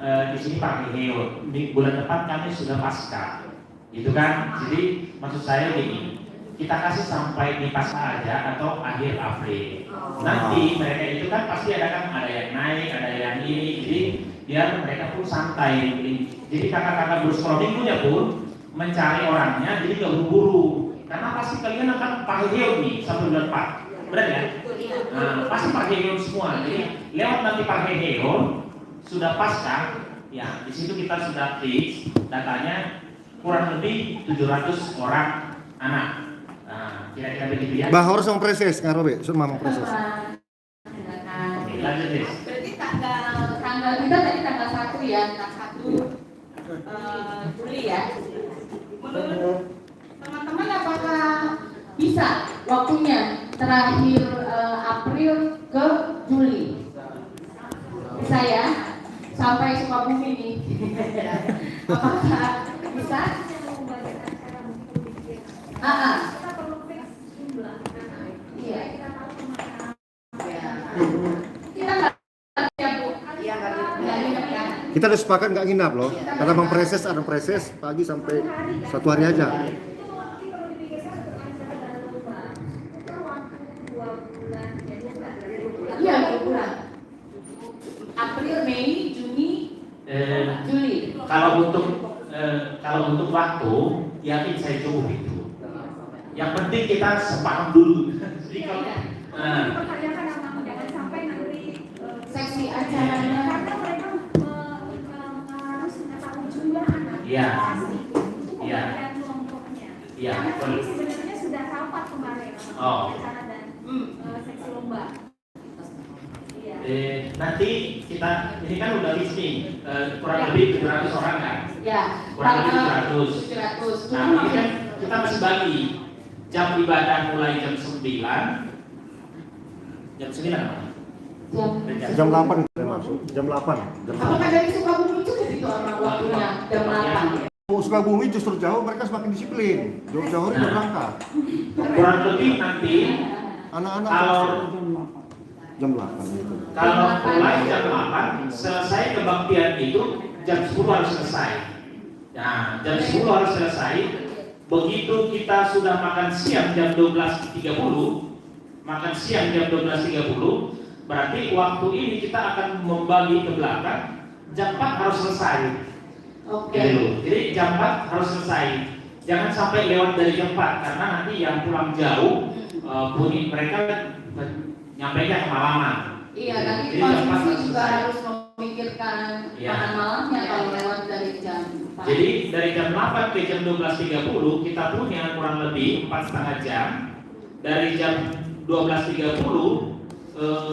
di sini pakai heo. Di bulan depan kami sudah pasca, gitu kan? Jadi maksud saya gini, kita kasih sampai di pasca aja atau akhir April. Nanti mereka itu kan pasti ada yang naik, ada yang ini, jadi biar mereka pun santai. Jadi kakak-kakak brainstorming punya pun mencari orangnya, jadi nggak buru-buru. Karena pasti kalian akan pakai heo nih sampai bulan 4, benar ya? Nah, pasti pakai heo semua. Jadi lewat nanti pakai heo sudah pasca, ya di situ kita sudah fix datanya kurang lebih 700 orang anak. Nah, kira-kira begitu ya. Bah harus memproses, ngarobe, sudah memproses. Oke, lanjut deh. Berarti tanggal kita tadi tanggal 1 ya, tanggal 1 Juli ya. Menurut teman-teman apakah bisa waktunya terakhir April ke Juli? Bisa ya? Sampai Sukabumi nih. Apakah bisa? Iya. Kita nggak ya Bu. Iya nggak ya. Kita udah sepakat nggak nginap loh, karena ada proses pagi sampai 1 hari aja. Iya 2 bulan. April, Mei, Juni, Juli. Kalau untuk waktu, yakin saya cukup itu. Yang penting kita sepaham dulu. Jadi kalau dipertanyakan sama jangan sampai nanti seksi acaranya karena mereka harus mengetahui jumlah anak Iya. Iya. dan kelompoknya. Iya, Karena betul. ini sebenarnya sudah rapat kemarin Oh. acara dan seksi lomba. Iya. Nanti kita ini kan udah list nih, kurang lebih 700 orang kan? ya. Kurang lebih 700. 700. Nah, ini kan kita masih bagi jam ibadah mulai jam 9. Jam 9 apa? Jam 8 kita masuk, jam 8. Apakah dari Sukabumi cukup itu orang waktunya jam 8? Sukabumi justru jauh, mereka semakin disiplin. Jauh-jauh itu berangkat. Kurang lebih nanti Anak-anak kalau jam 8 itu. kalau mulai jam 8 selesai kebaktian itu jam 10 harus selesai. Nah, jam 10 harus selesai. Begitu kita sudah makan siang jam 12.30, makan siang jam 12.30, berarti waktu ini kita akan membagi ke belakang. Jam 4 harus selesai. Oke. Jadi jam 4 harus selesai. Jangan sampai lewat dari jam 4 karena nanti yang pulang jauh bunyi mereka nyampainya kemalaman. Iya, nanti Jadi jam 4 konsumsi harus juga selesai. harus memikirkan Iya. makan malamnya kalau lewat dari jam 4. Jadi dari jam 8 ke jam 12.30 kita punya kurang lebih 4,5 jam. Dari jam 12.30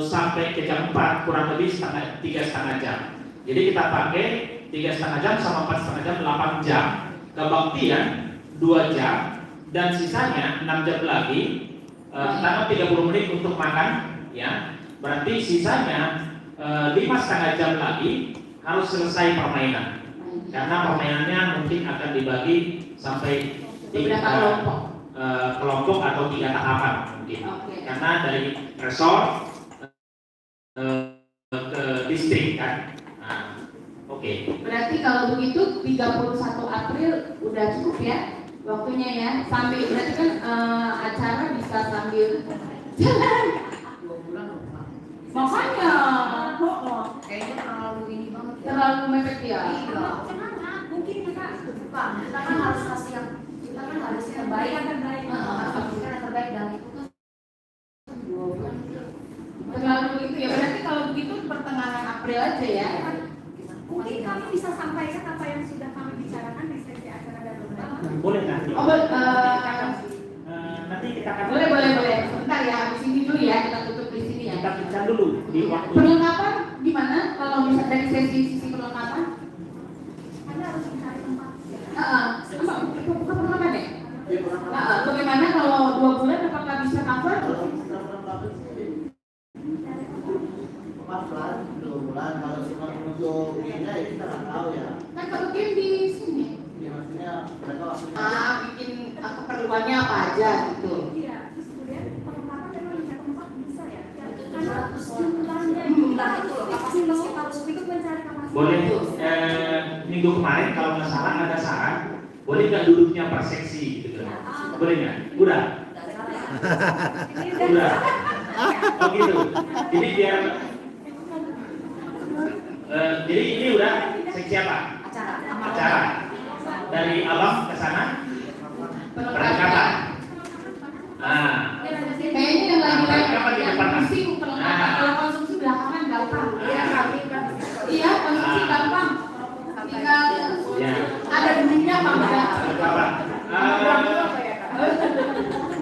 sampai ke jam 4 kurang lebih 3,5 jam. Jadi kita pakai 3,5 jam sama 4,5 jam 8 jam. Kebaktian 2 jam dan sisanya 6 jam lagi. Tanam 30 menit untuk makan, ya. Berarti sisanya 5,5 jam lagi harus selesai permainan. Karena permainannya mungkin akan dibagi sampai Beberapa kelompok. Kelompok atau 3 tahapan mungkin. Oke. Karena dari resort ke distrik kan. Nah, oke. Berarti kalau begitu 31 April udah cukup ya waktunya ya. Sambil berarti kan acara bisa sambil jalan. 2 bulan loh, Pak. Makanya, Kayaknya terlalu ini banget ya. terlalu mepet ya. Iya. Kenapa? Mungkin kita Bukan, kita kan harus kasih kita kan harus yang terbaik. yang terbaik. Harus memberikan yang terbaik dan itu kan 2 bulan. Terlalu itu ya. Berarti kalau begitu pertengahan April aja ya. Mungkin kami bisa sampaikan apa yang sudah kami bicarakan di sesi acara dan lomba. Boleh nanti. Oh, Nanti kita akan boleh. Sebentar ya, habis ini dulu ya kita tutup di sini ya. kita bincang dulu di waktu. Perlengkapan gimana kalau bisa dari sisi perlengkapan? Anda harus mencari tempat. Itu bukan perlengkapan ya? Bagaimana kalau 2 bulan apakah bisa cover? Bulan kalau cuma menuju ini ya kita nggak tahu ya. Kan kalau game di sini. Ya maksudnya mereka waktunya. Bikin keperluannya apa aja gitu. Iya, terus kemudian perlengkapan memang mencari tempat bisa ya. Karena Itu jumlahnya jumlah itu loh, kapasitas kita harus ikut mencari kapasitas Boleh minggu kemarin kalau nggak salah ada saran, boleh nggak duduknya per seksi gitu kan? Boleh nggak? Udah. Udah. Oh gitu. Jadi biar jadi ini udah seksi apa? Acara. Dari abang ke sana perlengkapan. Nah, Kayaknya yang lagi perlengkapan di depan. pusing perlengkapan. Kalau konsumsi belakangan gampang. Iya, konsumsi gampang. Tinggal Ya. ada duitnya apa enggak? Perlengkapan.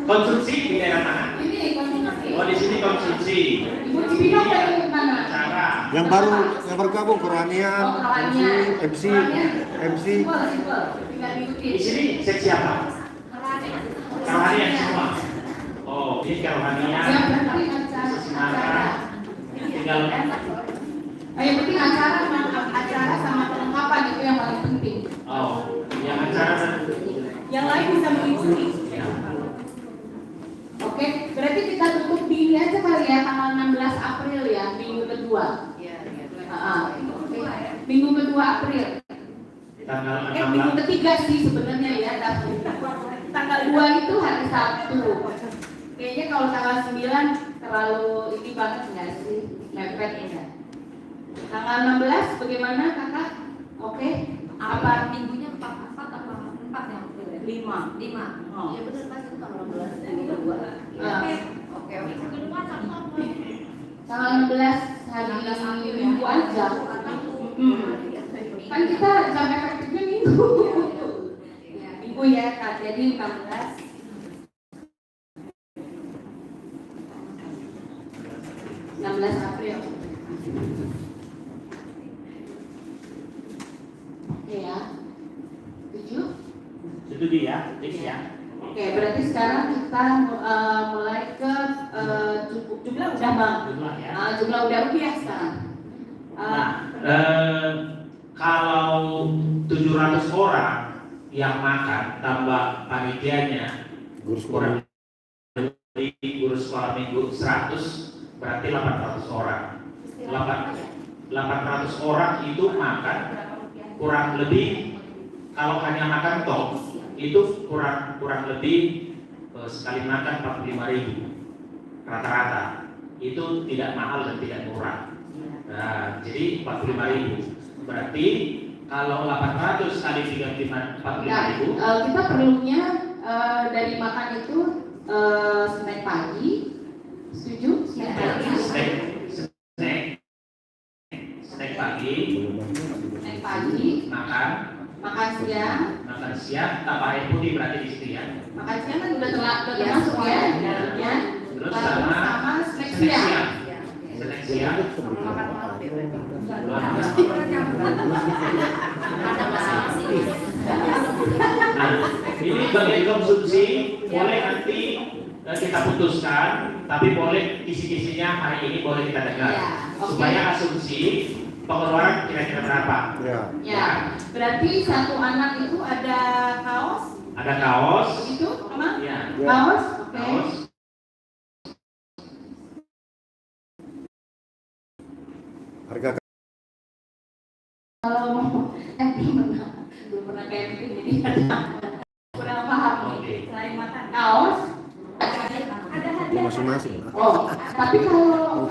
Konsumsi di daerah mana? Ini konsumsi. Oh di sini konsumsi. Ibu Cibinong dari mana? Acara. Yang baru gabung Koranian, Oh, Koranian. MC. Simpel. Tinggal diikutin. Di sini seksi apa? Kerohanian semua. Oh, ini kerohanian. Yang penting acara. Tinggal Yang penting acara sama perlengkapan itu yang paling penting. oh, yang acara Yang lain bisa mengikuti. ya. Oke, berarti kita tutup di ini aja kali ya, tanggal 16 April ya, minggu kedua. Oke. Minggu kedua April. Tanggal Minggu 16. ketiga sih sebenarnya ya, tapi tanggal 2 itu hari Sabtu. Kayaknya kalau tanggal 9 terlalu ini banget nggak sih, mepet enggak? Tanggal 16 bagaimana kakak? Oke. Apa minggunya 4 apa 4 yang 5? 5. Oh. Ya benar pas itu tanggal 16 dan 2. Oke. Tanggal 16 hari Minggu aja. Kan kita jam efektifnya Minggu. Minggu ya Kak, jadi 16. 16 April. Oke ya. 7. Setuju ya, fix ya. Oke, berarti sekarang kita mulai ke jumlah udah bang. Jumlah ya. Jumlah udah rupiah sekarang. Nah, kalau 700 orang yang makan tambah panitianya Guru sekolah. kurang lebih guru sekolah minggu 100 berarti 800 orang. 800 orang itu makan kurang lebih kalau hanya makan tok itu kurang lebih sekali makan 45.000 rata-rata. Itu tidak mahal dan tidak murah. Nah, jadi 45.000. Berarti kalau 800 kali 45.000 kita perlunya dari makan itu snack pagi. Setuju? Snack pagi. snack pagi, Snack pagi. makan siang, tambah air putih berarti di situ ya. Makan siang kan udah termasuk ya dalamnya. Terus Lalu sama sama snack siang. Snack siang. Nah, ini bagi konsumsi boleh nanti kita putuskan, tapi boleh kisi-kisinya hari ini boleh kita dengar Ya, oke. supaya asumsi pengeluaran kira-kira berapa. Ya. Ya, berarti satu anak itu ada kaos, Ada kaos, begitu, Mama? ya, Kaos, oke. kaos, Harga Kalau mau, belum pernah camping jadi kurang paham. oke. Selain makan, Kaos, ada ya hadiah. masing-masing. oh, tapi kalau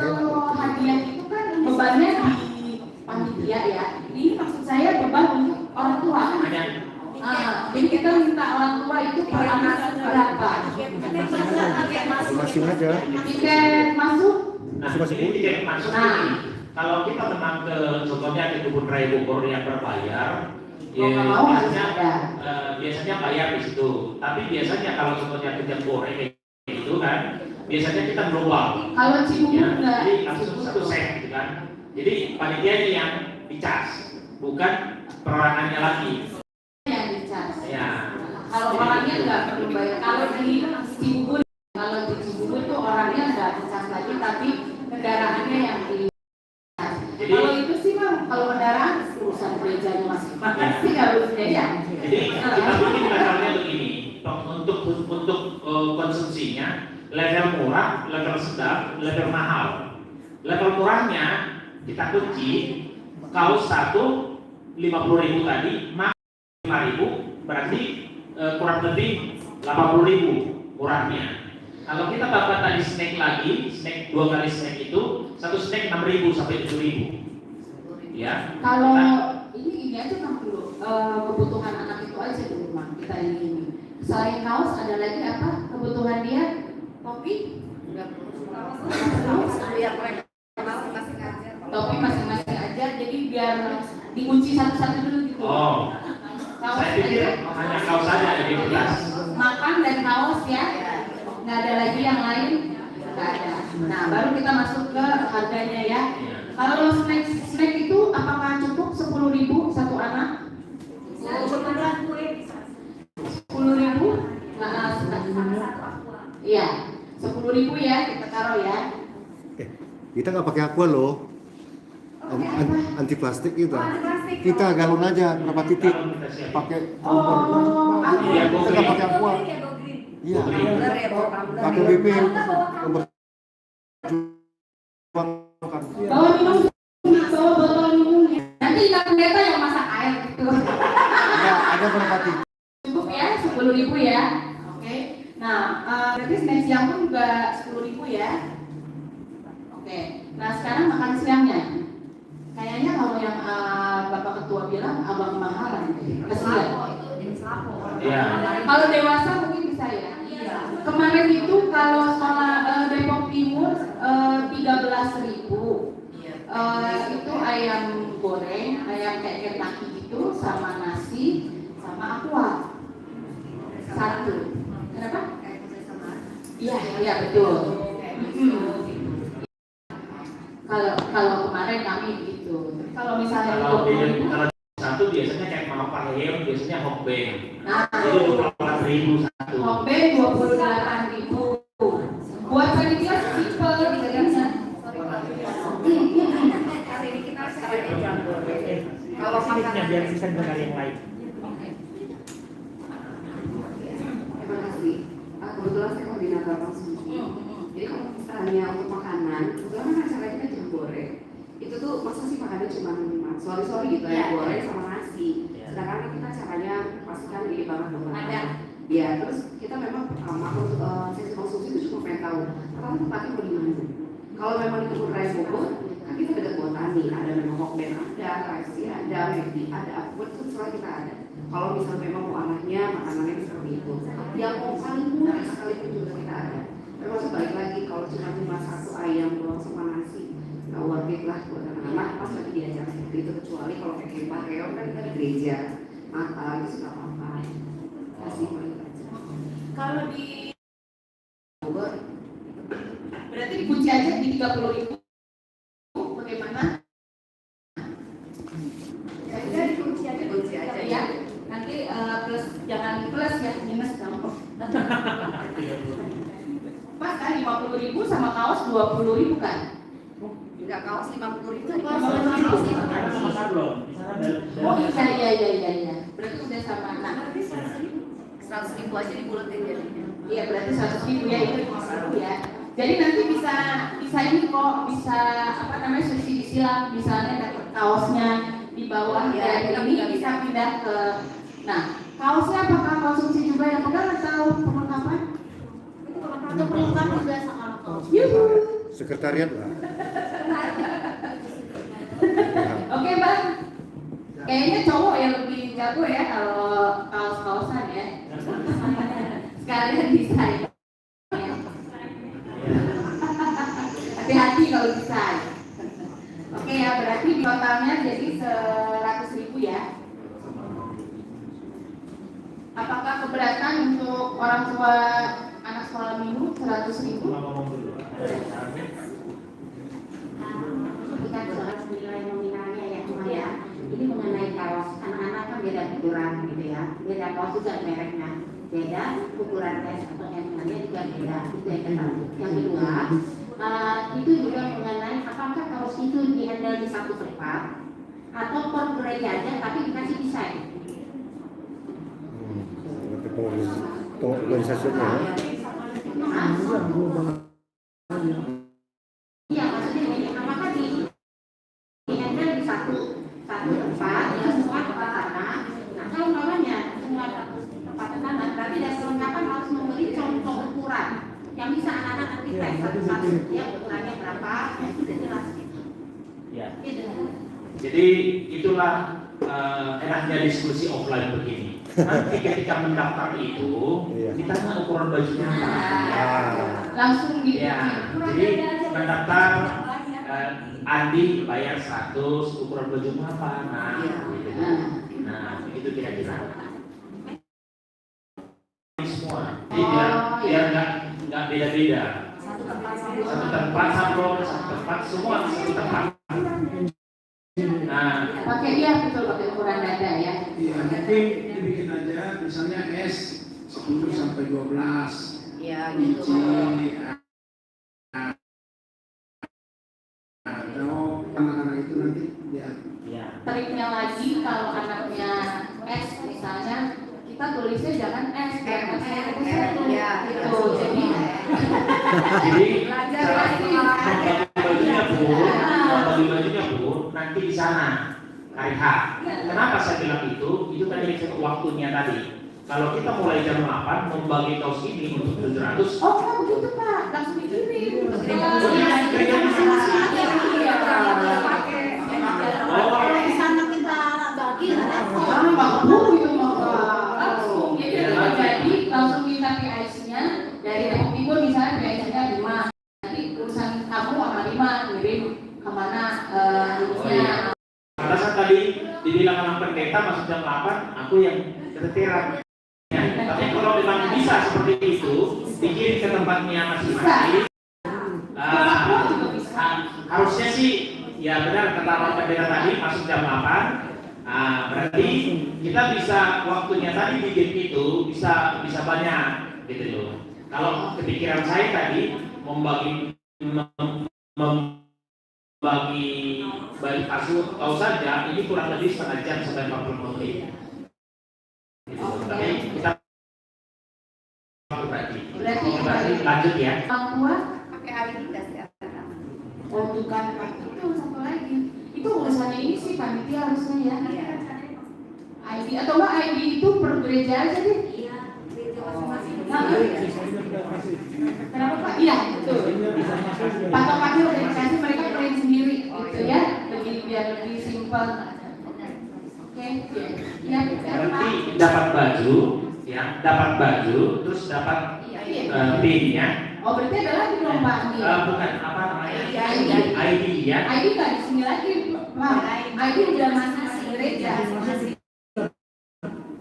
hadiah itu kan bebannya di panitia ya. Ini maksud saya beban untuk orang tua. Hanya Jadi kita minta orang tua itu per anak berapa? Masing-masing aja. Tiket masuk. Nah, Masing-masing. ini tidak masuk Nah. ini. Kalau kita memang ke contohnya ke kebun raya Bogor yang berbayar, Mau nggak mau harus ada. biasanya bayar di situ. Tapi biasanya kalau contohnya ke Jambore kayak gitu kan, biasanya kita global. Kalau Cibubur Ya, enggak. jadi langsung satu set gitu kan. Jadi panitianya yang dicas, bukan perorangannya lagi. Yang dicas. Ya, Kalau orangnya nggak perlu bayar. Kalau di Cibubur tuh orangnya nggak dicas lagi, tapi kendaraannya yang di. Jadi- Kalau itu sih mah, kalau kendaraan urusan gerejanya masing-masing sih harusnya ya. jadi kita bikin levelnya begini. Untuk konsumsinya level murah, level sedang, level mahal. Level murahnya kita kunci kaos satu 50.000 tadi, maka 5.000 berarti kurang lebih 80.000 murahnya. Kalau kita tambah tadi snack lagi, snack 2 kali snack itu, satu snack 6.000 sampai 7.000. Ya. Kalau ini aja kan dulu kebutuhan anak itu aja di rumah kita ini. Selain kaos ada lagi apa kebutuhan dia? Topi? Topi masing-masing aja, jadi biar dikunci satu-satu dulu gitu. Oh, Kaos saya pikir aja. hanya kaos saja di kelas. Makan dan kaos ya, nggak ada lagi yang lain, nggak ada. Nah baru kita masuk ke harganya ya. Kalau snack itu apakah cukup 10.000 satu anak? 10.000? Nah, iya, 10.000 ya kita taruh ya. Kita nggak pakai aqua loh. Anti plastik kita. Kita galon aja berapa titik. Pakai Oh, Iya, kita nggak pakai aqua. Iya. Pakai BP memperjuangkan. bawa minum, bawa botol minum. Nanti kita pendeta yang masak air gitu. Ada berapa titik? Cukup ya, 10.000 ya. Oke. Nah, berarti snack siang pun juga 10.000 ya. Oke. Nah, sekarang makan siangnya. Kayaknya kalau yang Bapak Ketua bilang agak kemahalan. Kasihan. Ya. Kalau dewasa mungkin bisa ya. Kemarin itu kalau sekolah Depok Timur 13.000. Itu ayam goreng, ayam kayak Kentucky gitu, sama nasi, sama aqua. Satu. Kenapa? Iya betul. Kalau kemarin kami gitu. Kalau misalnya Kalau satu biasanya kayak mau pakai helm, biasanya hokben. nah, Itu 24.000 satu. Hokben 28.000. Buat panitia simple gitu kan. Kalau makannya biar bisa dengan yang lain. Terima kasih. Kebetulan saya koordinator langsung. Jadi kalau misalnya untuk makanan, kebetulan kan acaranya kan jambore. Itu tuh masa sih makannya cuma sorry gitu ya, goreng sama nasi. Sedangkan kita caranya pastikan ini banget dong. Ada. Ya, terus kita memang pertama untuk sesi konsumsi itu cuma pengen tahu pertama tempatnya mau di mana. Kalau memang di kebun raya Bogor, kan kita dekat Botani, ada memang Hokben, ada KFC, ada McD, ada apa itu selalu kita ada. Kalau misalnya memang mau anaknya makanannya seperti itu, yang mau paling murah sekalipun juga kita ada. Termasuk balik lagi kalau cuma satu ayam doang sama nasi, nggak worth it lah buat anak-anak pas lagi diajak seperti itu, kecuali kalau kayak kemah reon kan kita di gereja, Natal itu sudah apa-apa. Kasih paling aja. Kalau di Bogor, berarti dikunci aja di 30.000. Bagaimana? Jadi dikunci aja. Ya. Nanti plus jangan plus ya, minus dong. Mas kan 50.000 sama kaos 20.000 kan? enggak kaos 50.000 Karena sama sablon. Oh iya. Berarti udah sama. Nah, 100.000 aja dibulatin jadinya. iya berarti 100.000 ya itu 100.000 ya. Jadi nanti bisa ini kok bisa apa namanya subsidi silang, misalnya dapat kaosnya di bawah Ya, ya, kita ini bisa pindah ke. Nah, kaosnya apakah konsumsi juga yang pegang atau perlengkapan? Untuk perlengkapan juga sama kaos. Yuhu. Sekretariat lah. Oke bang, kayaknya cowok yang lebih jago ya kalau kaos-kaosan ya. Sekalian desain. Hati-hati kalau desain. Oke ya, berarti di totalnya jadi 100.000 ya. Apakah keberatan untuk orang tua anak sekolah minggu 100.000? Kita jelas nilai nominalnya ya cuma ya. Ini mengenai kaos, anak-anak kan beda ukuran gitu ya. Beda kaos juga mereknya. Beda ukuran tes atau handle-nya juga beda. Itu yang pertama. Yang kedua, itu juga mengenai apakah kaos itu di-handle di satu tempat atau per gereja aja tapi dikasih desain. Pengorganisasinya. Iya, maksudnya ini apakah di handle di satu tes satu-satu ya ukurannya berapa, itu jelas gitu. Ya. Jadi itulah enaknya diskusi offline begini. Nanti ketika mendaftar itu, Iya. ditanya ukuran bajunya apa. Langsung gitu. Ya, jadi mendaftar Andi bayar 100, ukuran bajumu apa? Nah, gitu. Nah, begitu kira-kira. Semua. Jadi biar nggak beda-beda. Satu tempat Satu tempat sablon, satu tempat semua satu tempat. Nah, Pakai betul pakai ukuran dada ya. Iya, mungkin dibikin aja misalnya S 10 sampai 12 ya inci gitu. atau anak-anak itu nanti ya ya. Triknya lagi kalau anaknya S misalnya kita tulisnya jangan S, Ya, gitu. Jadi belajar cara lagi. membagi bajunya Bu, nanti di sana hari H. Kenapa saya bilang itu? Itu kan dari waktunya tadi. Kalau kita mulai jam 8 membagi kaos ini untuk 700, oh kan begitu Pak, langsung dikirim. Kalau di sana kita bagi Karena nggak keburu itu maka langsung jadi langsung minta PIC-nya dari Depok Timur misalnya PIC-nya 5. Nanti urusan kamu sama 5 ngirim kemana harusnya. alasan tadi dibilang anak pendeta masuk jam 8, aku yang keteteran. Ya, tapi kalau memang bisa seperti itu, dikirim ke tempatnya masing-masing. Harusnya sih ya benar kata Pak Pendeta tadi masuk jam 8. Berarti kita bisa waktunya tadi bikin itu bisa banyak gitu loh. Kalau kepikiran saya tadi membagi bagi kasus tahu saja ini kurang lebih setengah jam sampai 40 menit. Gitu. Tapi kita berarti lanjut ya. Orang tua pakai hari ini nggak sih? bukan itu satu lagi. Itu urusannya ini sih panitia harusnya ya. ID atau enggak ID itu per gereja aja deh. Iya, gereja masing-masing. Kenapa Pak? Iya betul. Patok-patok organisasi mereka print sendiri gitu ya, biar lebih simpel. Oke, ya. Berarti dapat baju, ya, dapat baju, terus dapat PIN-nya. Oh berarti ada lagi dong Pak nih. Bukan apa namanya? ID. ID ya. ID nggak di sini lagi Pak. ID udah masing-masing gereja.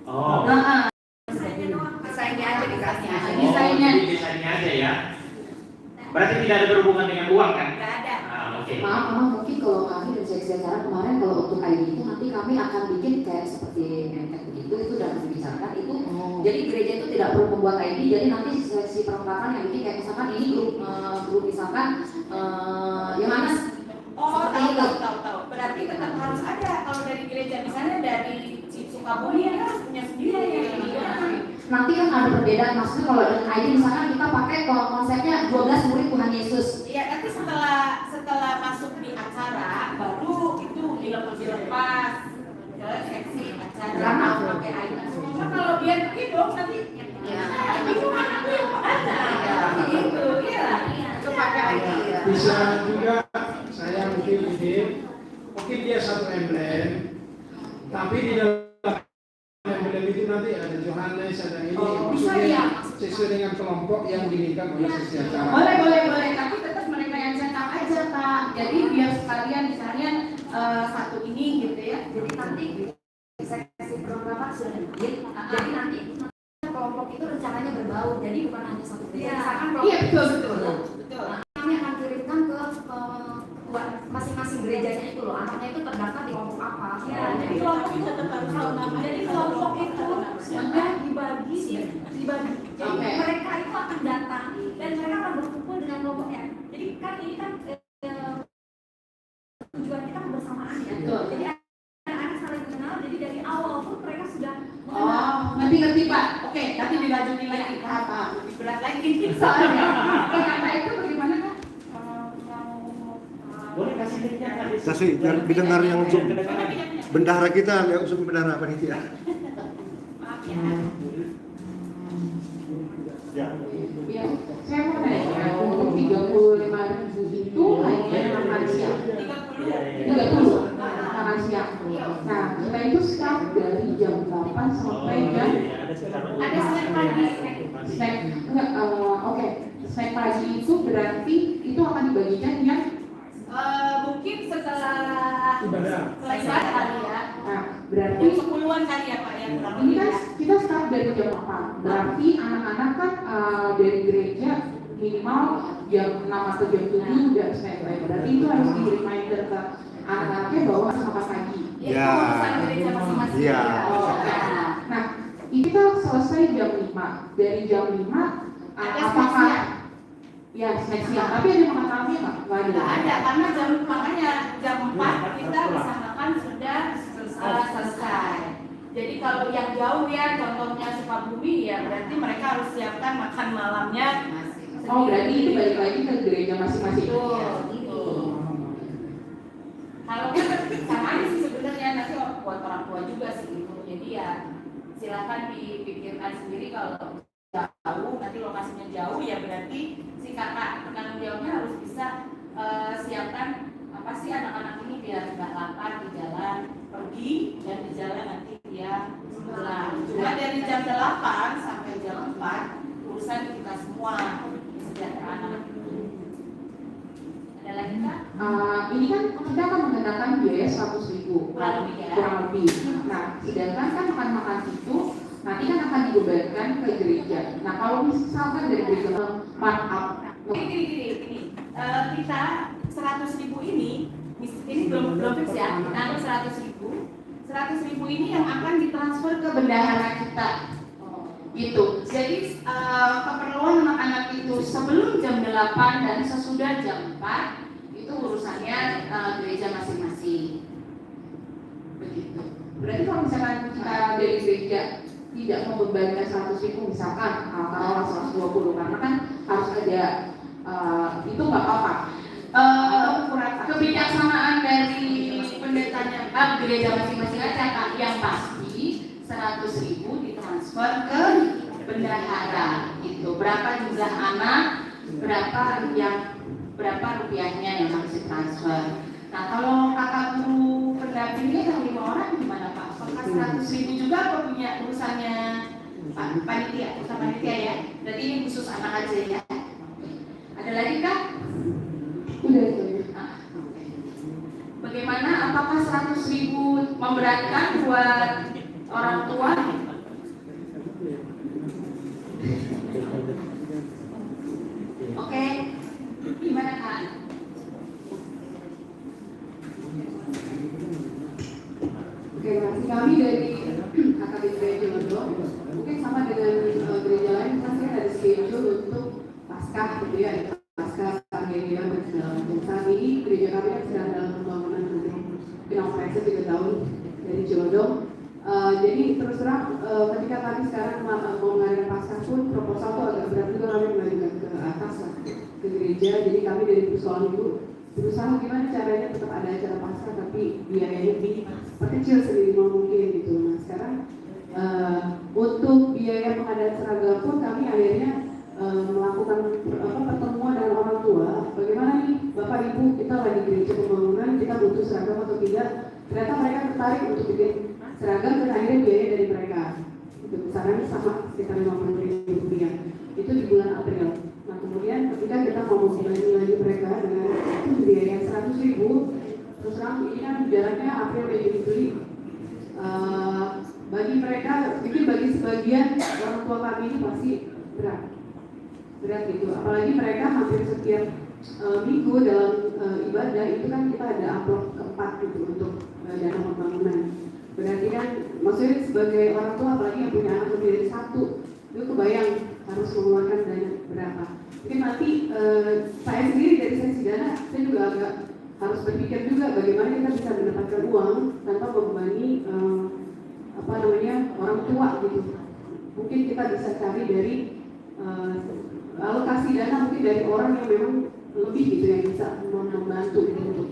Oh. Nah, Desainnya aja dikasih aja. Desainnya. Oh, desainnya aja ya. Berarti tidak ada berhubungan dengan uang kan? Nggak ada. Oke. Maaf, mungkin kalau kami dari seksi acara kemarin kalau untuk ID itu nanti kami akan bikin kayak seperti MTech begitu, itu sudah kami bicarakan itu. Jadi gereja itu tidak perlu membuat ID, jadi nanti seleksi perlengkapan yang bikin kayak misalkan ini grup misalkan yang mana? Oh, tahu. Berarti tetap harus ada. Kalau dari gereja misalnya dari Sukabumi ya harus punya sendiri. Nanti kan ada perbedaan, maksudnya kalau dengan ID misalkan kita pakai konsepnya 12 murid Tuhan Yesus. Iya, nanti setelah masuk di acara baru itu dilepas ke seksi acara. Karena pakai ID. Cuma kalau biar begitu nanti itu anakku yang ada. Gitu, iya. Itu pakai ID. bisa juga saya mungkin dia satu emblem tapi di dalam emblem itu nanti ada Johannes, ada ini maksudnya sesuai dengan kelompok yang diinginkan oleh seksi acara. boleh. Tapi tetap mereka yang cetak aja Pak. Jadi biar sekalian misalnya satu ini gitu ya. Jadi nanti seksi program sudah dibikin. Jadi nanti kelompok itu rencananya berbau. Jadi bukan hanya satu gereja. Misalkan kelompok Iya betul. kami akan kirimkan ke masing-masing gerejanya itu loh. Anaknya itu terdaftar di kelompok apa. Ya, jadi kelompok itu tetap harus tahu nama. Jadi kelompok itu sudah dibagi. Jadi mereka itu akan datang dan mereka akan berkumpul dengan kelompoknya. Jadi kan ini kan tujuan kita kebersamaan ya. Betul. Jadi anak-anak saling kenal. Jadi dari awal pun mereka sudah Oh, ngerti Pak. Oke, nanti dilanjutin lagi. Paham. Lebih berat lagi soalnya. Kata itu bagaimana Kak? Boleh kasih linknya Kak? Kasih, biar didengar yang Zoom. Bendahara kita, yang Zoom bendahara panitia. Ya, saya mau nanya, untuk 35.000 itu hanya makan siang. 30 makan siang. Nah, kita itu start dari jam 8 sampai jam Ada snack pagi. snack. Enggak, oke. Snack pagi itu berarti itu akan dibagikan yang Mungkin setelah Ibadah. ibadah kali ya. nah, berarti Jam 10-an kali ya Pak ya kurang ini lebih kan ya. kita start dari jam 8. Berarti anak-anak kan dari gereja minimal jam 6 atau jam 7 udah standby. Berarti itu harus di reminder ke anak-anaknya bahwa harus makan pagi. Itu Ya. urusan gereja masing-masing. Iya. Oh, nah, kita selesai jam 5. Dari jam 5 Ada apakah snack siang? ya snack siang? Tapi ada makan malamnya nggak? Nggak ada. Nggak ada karena makanya jam 4 kita bisa makan sudah selesai. Jadi kalau yang jauh ya contohnya Sukabumi ya berarti mereka harus siapkan makan malamnya. Oh, berarti itu balik lagi ke gereja masing-masing. Itu. Kalau kan sama aja sih sebenarnya nanti buat orang tua juga sih itu. Jadi ya silakan dipikirkan sendiri kalau jauh nanti lokasinya jauh ya berarti si kakak penanggung jawabnya harus bisa siapkan apa sih anak-anak ini biar nggak lapar di jalan pergi dan di jalan nanti dia pulang. Cuma dari jam 8 sampai jam 4 urusan kita semua kesejahteraan anak. Ada lagi Kak? Ini kan kita akan mengenakan biaya 100.000 Kurang lebih ya. kurang lebih. Nah, sedangkan kan makan-makan itu nanti kan akan dibebankan ke gereja. Nah, kalau misalkan dari gereja markup, Gini. Kita 100.000 ini belum fix ya. Nanti 100.000 ini yang akan ditransfer ke bendahara kita. Gitu. Jadi keperluan anak-anak itu sebelum jam 8 dan sesudah jam 4 itu urusannya gereja masing-masing. Begitu. berarti kalau misalkan kita dari gereja tidak membebankan 100.000 misalkan kalau 120 karena kan harus ada itu nggak apa-apa. Kebijaksanaan dari pendetanya gereja masing-masing aja Kak, yang pasti 100.000 ditransfer ke bendahara gitu. Berapa jumlah anak, berapa rupiahnya yang harus ditransfer. Nah kalau kakak guru pendampingnya yang 5 orang gimana Pak? Apakah 100.000 juga apa punya urusannya panitia, urusan panitia ya? Berarti ini khusus anak aja ya? Ada lagi Kak? Udah itu. Bagaimana? Apakah 100.000 memberatkan buat orang tua? Oke, gimana Kak? Oke, masih kami dari AKBP Jodoh mungkin sama dengan gereja lain pasti ada schedule untuk Paskah gitu ya, Paskah Argelia dan saat ini gereja kami kan sedang dalam pembangunan untuk Pinang-Presa 3 tahun dari Jodoh. Jadi terus terang ketika kami sekarang mau mengadakan Paskah pun proposal itu agak berat juga kami mengajukan ke atas lah, ke gereja. Jadi kami dari persoalan itu berusaha gimana caranya tetap ada acara Paskah tapi biayanya perkecil seminimal mungkin gitu. Nah sekarang untuk biaya pengadaan seragam pun kami akhirnya melakukan pertemuan dengan orang tua. Bagaimana nih Bapak Ibu kita lagi gereja pembangunan kita butuh seragam atau tidak? Ternyata mereka tertarik untuk bikin seragam dan akhirnya biaya dari mereka. Itu besarannya sama sekitar 50.000 rupiah. Itu di bulan April. Nah kemudian ketika kita mau membanding lagi mereka dengan biaya 100.000, terus terang ini kan jaraknya April Mei Juni. Bagi mereka, mungkin bagi sebagian orang tua kami ini pasti berat gitu. Apalagi mereka hampir setiap minggu dalam ibadah itu kan kita ada amplop keempat gitu untuk dana pembangunan. Berarti kan maksudnya sebagai orang tua apalagi yang punya anak lebih dari satu itu kebayang harus mengeluarkan dana berapa. Mungkin nanti saya sendiri dari sesi dana saya juga agak harus berpikir juga bagaimana kita bisa mendapatkan uang tanpa membebani orang tua gitu. Mungkin kita bisa cari dari alokasi dana mungkin dari orang yang memang lebih gitu yang bisa membantu gitu untuk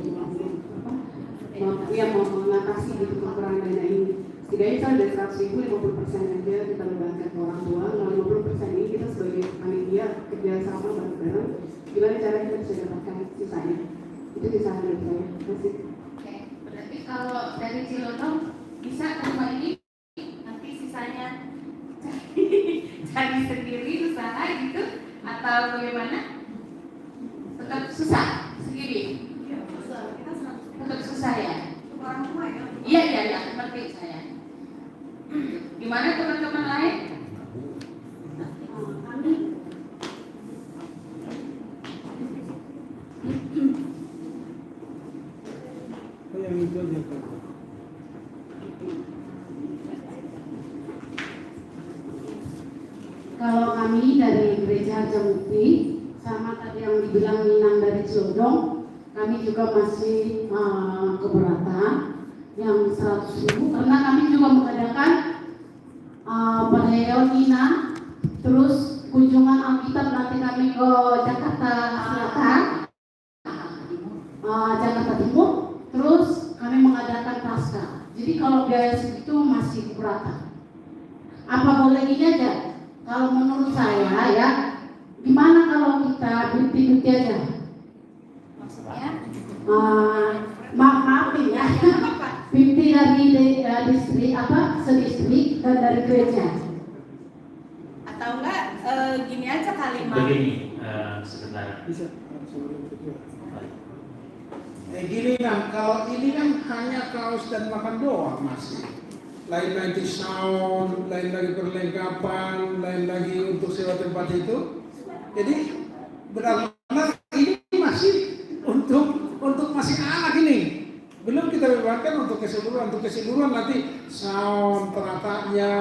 yang mau mengatasi gitu kekurangan dana ini. Setidaknya saya dari 100.000 50% aja kita bebankan ke orang tua, lalu 50% ini kita sebagai panitia kerja sama bareng-bareng gimana cara kita bisa dapatkan sisanya? Itu kisah dari saya. Masih. Oke, berarti kalau dari Cilodong bisa ke rumah ini nanti sisanya cari sendiri usaha gitu atau bagaimana? Tetap susah segini. Tetap susah ya. Iya, seperti saya. Gimana teman-teman lain? Yang itu aja kan. Kalau kami dari Gereja Jamukti sama tadi yang dibilang Minang dari Cilodong, kami juga masih keberatan yang 100.000 karena kami juga mengadakan perayaan Minang, terus kunjungan Alkitab nanti kami ke Jakarta Selatan, Jakarta Timur, terus kami mengadakan Paskah. Jadi kalau biaya segitu masih keberatan. Apa boleh gini aja? Kalau menurut saya ya, gimana kalau kita bukti aja? Maksudnya? Maafin ya, 50 dari distrik sedistrik dan dari gereja. Atau enggak gini aja kalimat. Begini, sebentar. Bisa. Gini kan, kalau ini kan hanya kaos dan makan doang masih. Lain lagi sound, lain lagi perlengkapan, lain lagi untuk sewa tempat itu. Jadi benar-benar ini masih untuk masih anak ini. Belum kita bebankan untuk keseluruhan nanti sound, peratanya,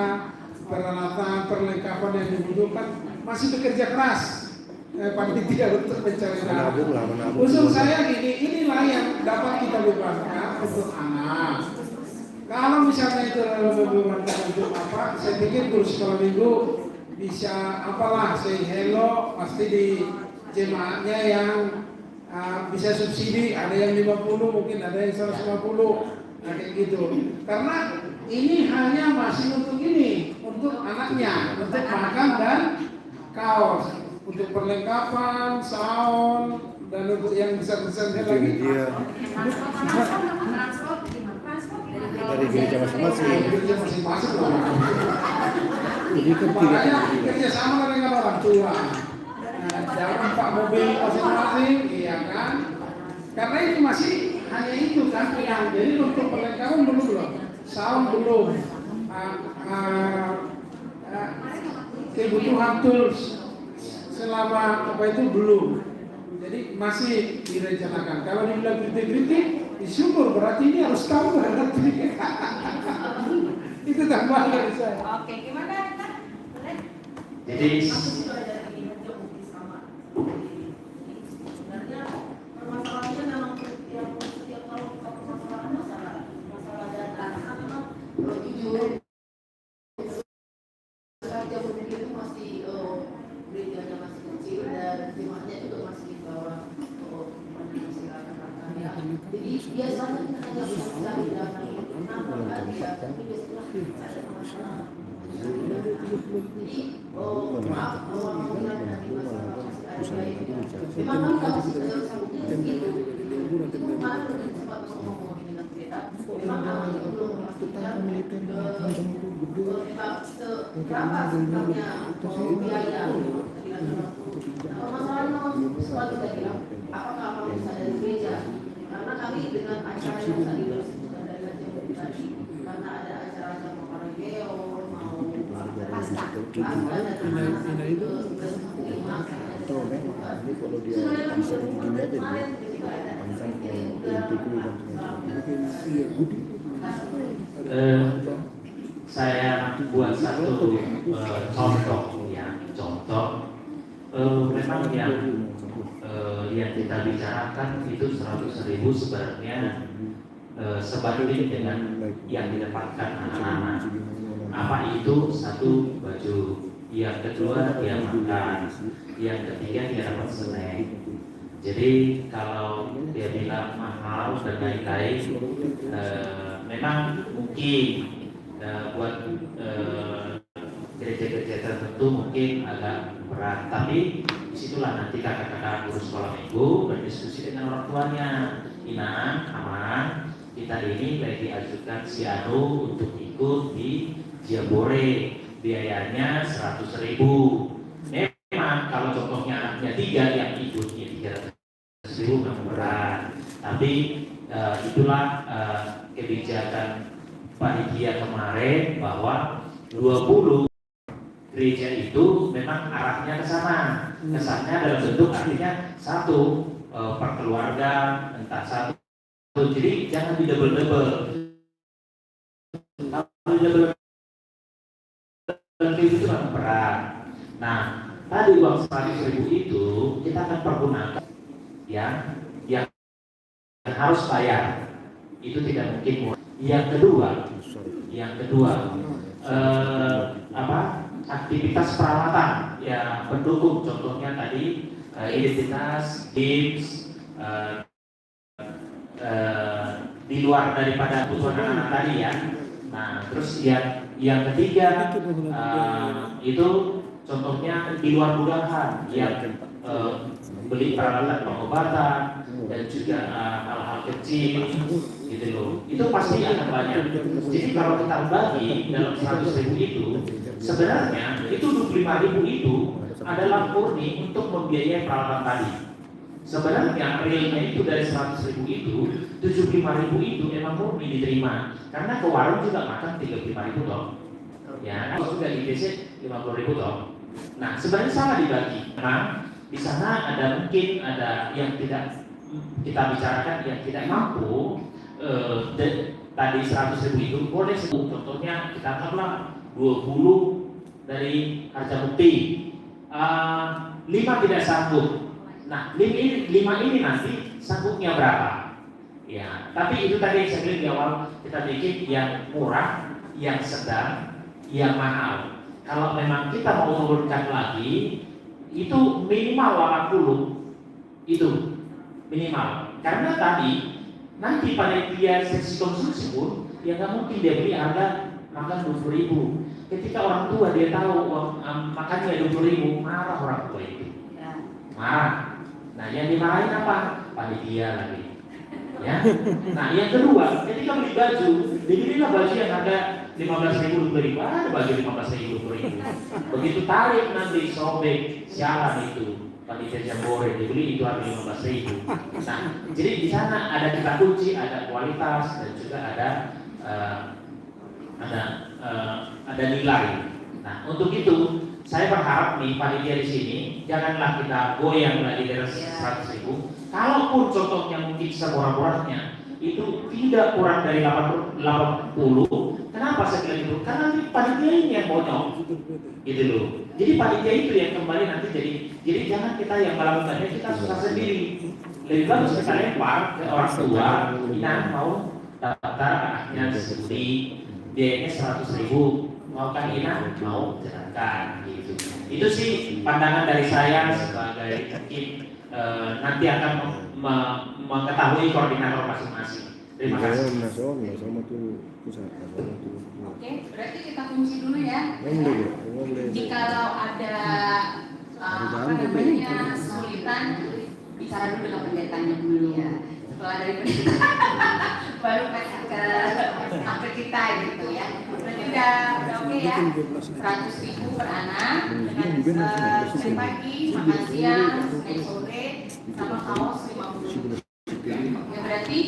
peralatan, perlengkapan yang dibutuhkan masih bekerja keras. Panitia untuk mencari dana. Usul saya gini, inilah yang dapat kita bebankan untuk anak. Kalau misalnya itu bebankan untuk apa? Saya pikir guru sekolah minggu bisa apalah say hello pasti di jemaatnya yang bisa subsidi, ada yang 50 mungkin ada yang 150 kayak gitu. Karena ini hanya masih untuk ini, untuk anaknya, untuk makan dan kaos. Untuk perlengkapan, sound, dan untuk yang besar-besarnya lagi. Dari gereja masing-masing. Gereja masing-masing lah. Makanya kerja sama dengan orang tua. Jangan pak mobil masing-masing, iya kan? Karena ini masih hanya itu kan yang jadi untuk perlengkapan belum loh, sound belum, kebutuhan tools selama apa itu belum, jadi masih direncanakan. Kalau dibilang kritik disyukur berarti ini harus tahu berarti itu tambahan dari saya. Oke, gimana Kak? Boleh? Jadi karena kami dengan acara yang tadi disebutkan dari tadi, karena ada acara-acara Makarageo, mau pasca itu Atau memang ini kalau dia bisa begini aja dia pasang saya buat satu contoh ya, memang yang kita bicarakan itu 100.000 sebenarnya sebanding dengan yang didapatkan anak-anak. Apa itu? Satu, baju. Yang kedua, dia makan. Yang ketiga, dia dapat snack. Jadi kalau dia bilang mahal dan lain-lain, memang mungkin buat gereja-gereja tertentu itu mungkin agak berat, tapi disitulah nanti kakak-kakak guru sekolah minggu berdiskusi dengan orang tuanya. Inang, aman, kita ini lagi ajukan si Anu untuk ikut di Jambore, biayanya 100.000. Memang kalau contohnya anaknya 3 yang ikutnya 300.000 memang berat, tapi itulah kebijakan panitia kemarin bahwa 20 gereja itu memang arahnya ke sana. Kesannya dalam bentuk artinya satu per keluarga, entah satu. Jadi jangan di double-double. Kalau di double itu memang berat. Nah, tadi uang 100.000 itu kita akan pergunakan yang harus bayar. Itu tidak mungkin murah. Yang kedua, aktivitas perawatan ya pendukung, contohnya tadi identitas, games, di luar daripada kebutuhan anak-anak tadi ya. Nah, terus yang ketiga itu contohnya di luar dugaan yang beli peralatan pengobatan dan juga hal-hal kecil gitu loh. Itu pasti akan banyak. Jadi kalau kita bagi dalam 100.000 itu sebenarnya itu 25.000 itu adalah murni untuk membiayai peralatan tadi. Sebenarnya realnya itu dari 100.000 itu 75.000 itu emang murni diterima karena ke warung juga makan 35.000 toh. Ya, kalau juga di ITC 50.000 toh. Nah, sebenarnya salah dibagi. Nah, di sana mungkin ada yang tidak kita bicarakan yang tidak mampu. Tadi 100.000 itu boleh sebut, contohnya kita anggaplah 20 dari harga bukti, 5 tidak sanggup. Nah, 5 ini nanti sanggupnya berapa? Ya, tapi itu tadi yang saya bilang di awal, kita bikin yang murah, yang sedang, yang mahal. Kalau memang kita mau turunkan lagi, itu minimal 80, itu minimal. Karena tadi nanti panitia seksi konsumsi pun ya nggak mungkin dia beli harga makan 20.000. Ketika orang tua dia tahu makannya 20.000, marah orang tua itu, marah. Nah, yang dimarahin apa? Panitia lagi. Ya. Nah, yang kedua, ketika beli baju, dibelilah baju yang harga 15.000, 20.000, ada baju 15.000, 20.000. Begitu tarik nanti sobek, sialan itu. Panitia Jambore dibeli itu harga 15.000. Nah, jadi di sana ada kita kunci, ada kualitas dan juga ada nilai. Nah, untuk itu saya berharap nih panitia di sini janganlah kita goyang lagi dari 100.000. Kalaupun contohnya mungkin semurah-murahnya itu tidak kurang dari 80. Kenapa saya bilang itu? Karena nanti panitia ini yang bonyok, gitu loh. Jadi panitia itu yang kembali nanti jadi jangan kita yang melakukannya kita susah sendiri. Lebih bagus kita lempar ke orang tua, kita mau daftar anaknya studi, biayanya 100.000. Mau kan Ina? Mau jalankan gitu. Itu sih pandangan dari saya sebagai mungkin nanti akan mengetahui koordinator masing-masing. Terima kasih. Oke, berarti kita kunci dulu ya. Jikalau ada kesulitan, bicara dulu dengan pendetanya dulu ya. Setelah dari pendeta baru ke kita gitu ya. Berarti udah oke ya. 100.000 per anak dengan Senin pagi, makan siang, Senin sore, sama kaos 50.000. Ya berarti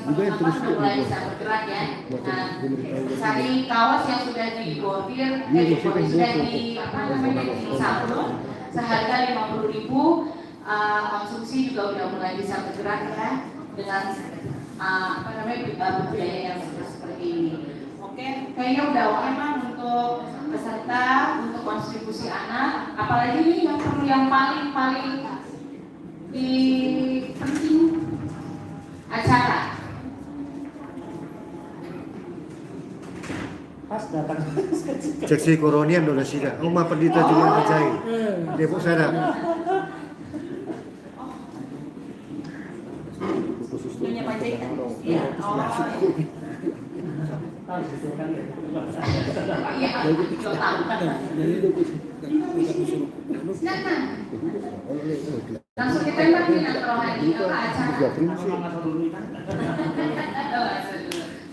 teman-teman sudah mulai bisa bergerak ya. Nah, cari kaos yang sudah dibordir, sudah disablon seharga 50.000. Konsumsi juga udah mulai bisa bergerak ya dengan biaya yang seperti ini. Oke, kayaknya udah oke Bang untuk peserta, untuk kontribusi anak. Apalagi ini yang perlu yang paling penting acara. Pas datang Seksi koronian udah sida. Rumah pendeta juga percaya. Depok sana. Punya Panjaitan. Iya. Oh. Harus disuruhkan ya. Iya, silakan. Langsung ditembak nih kalau lagi apa acara.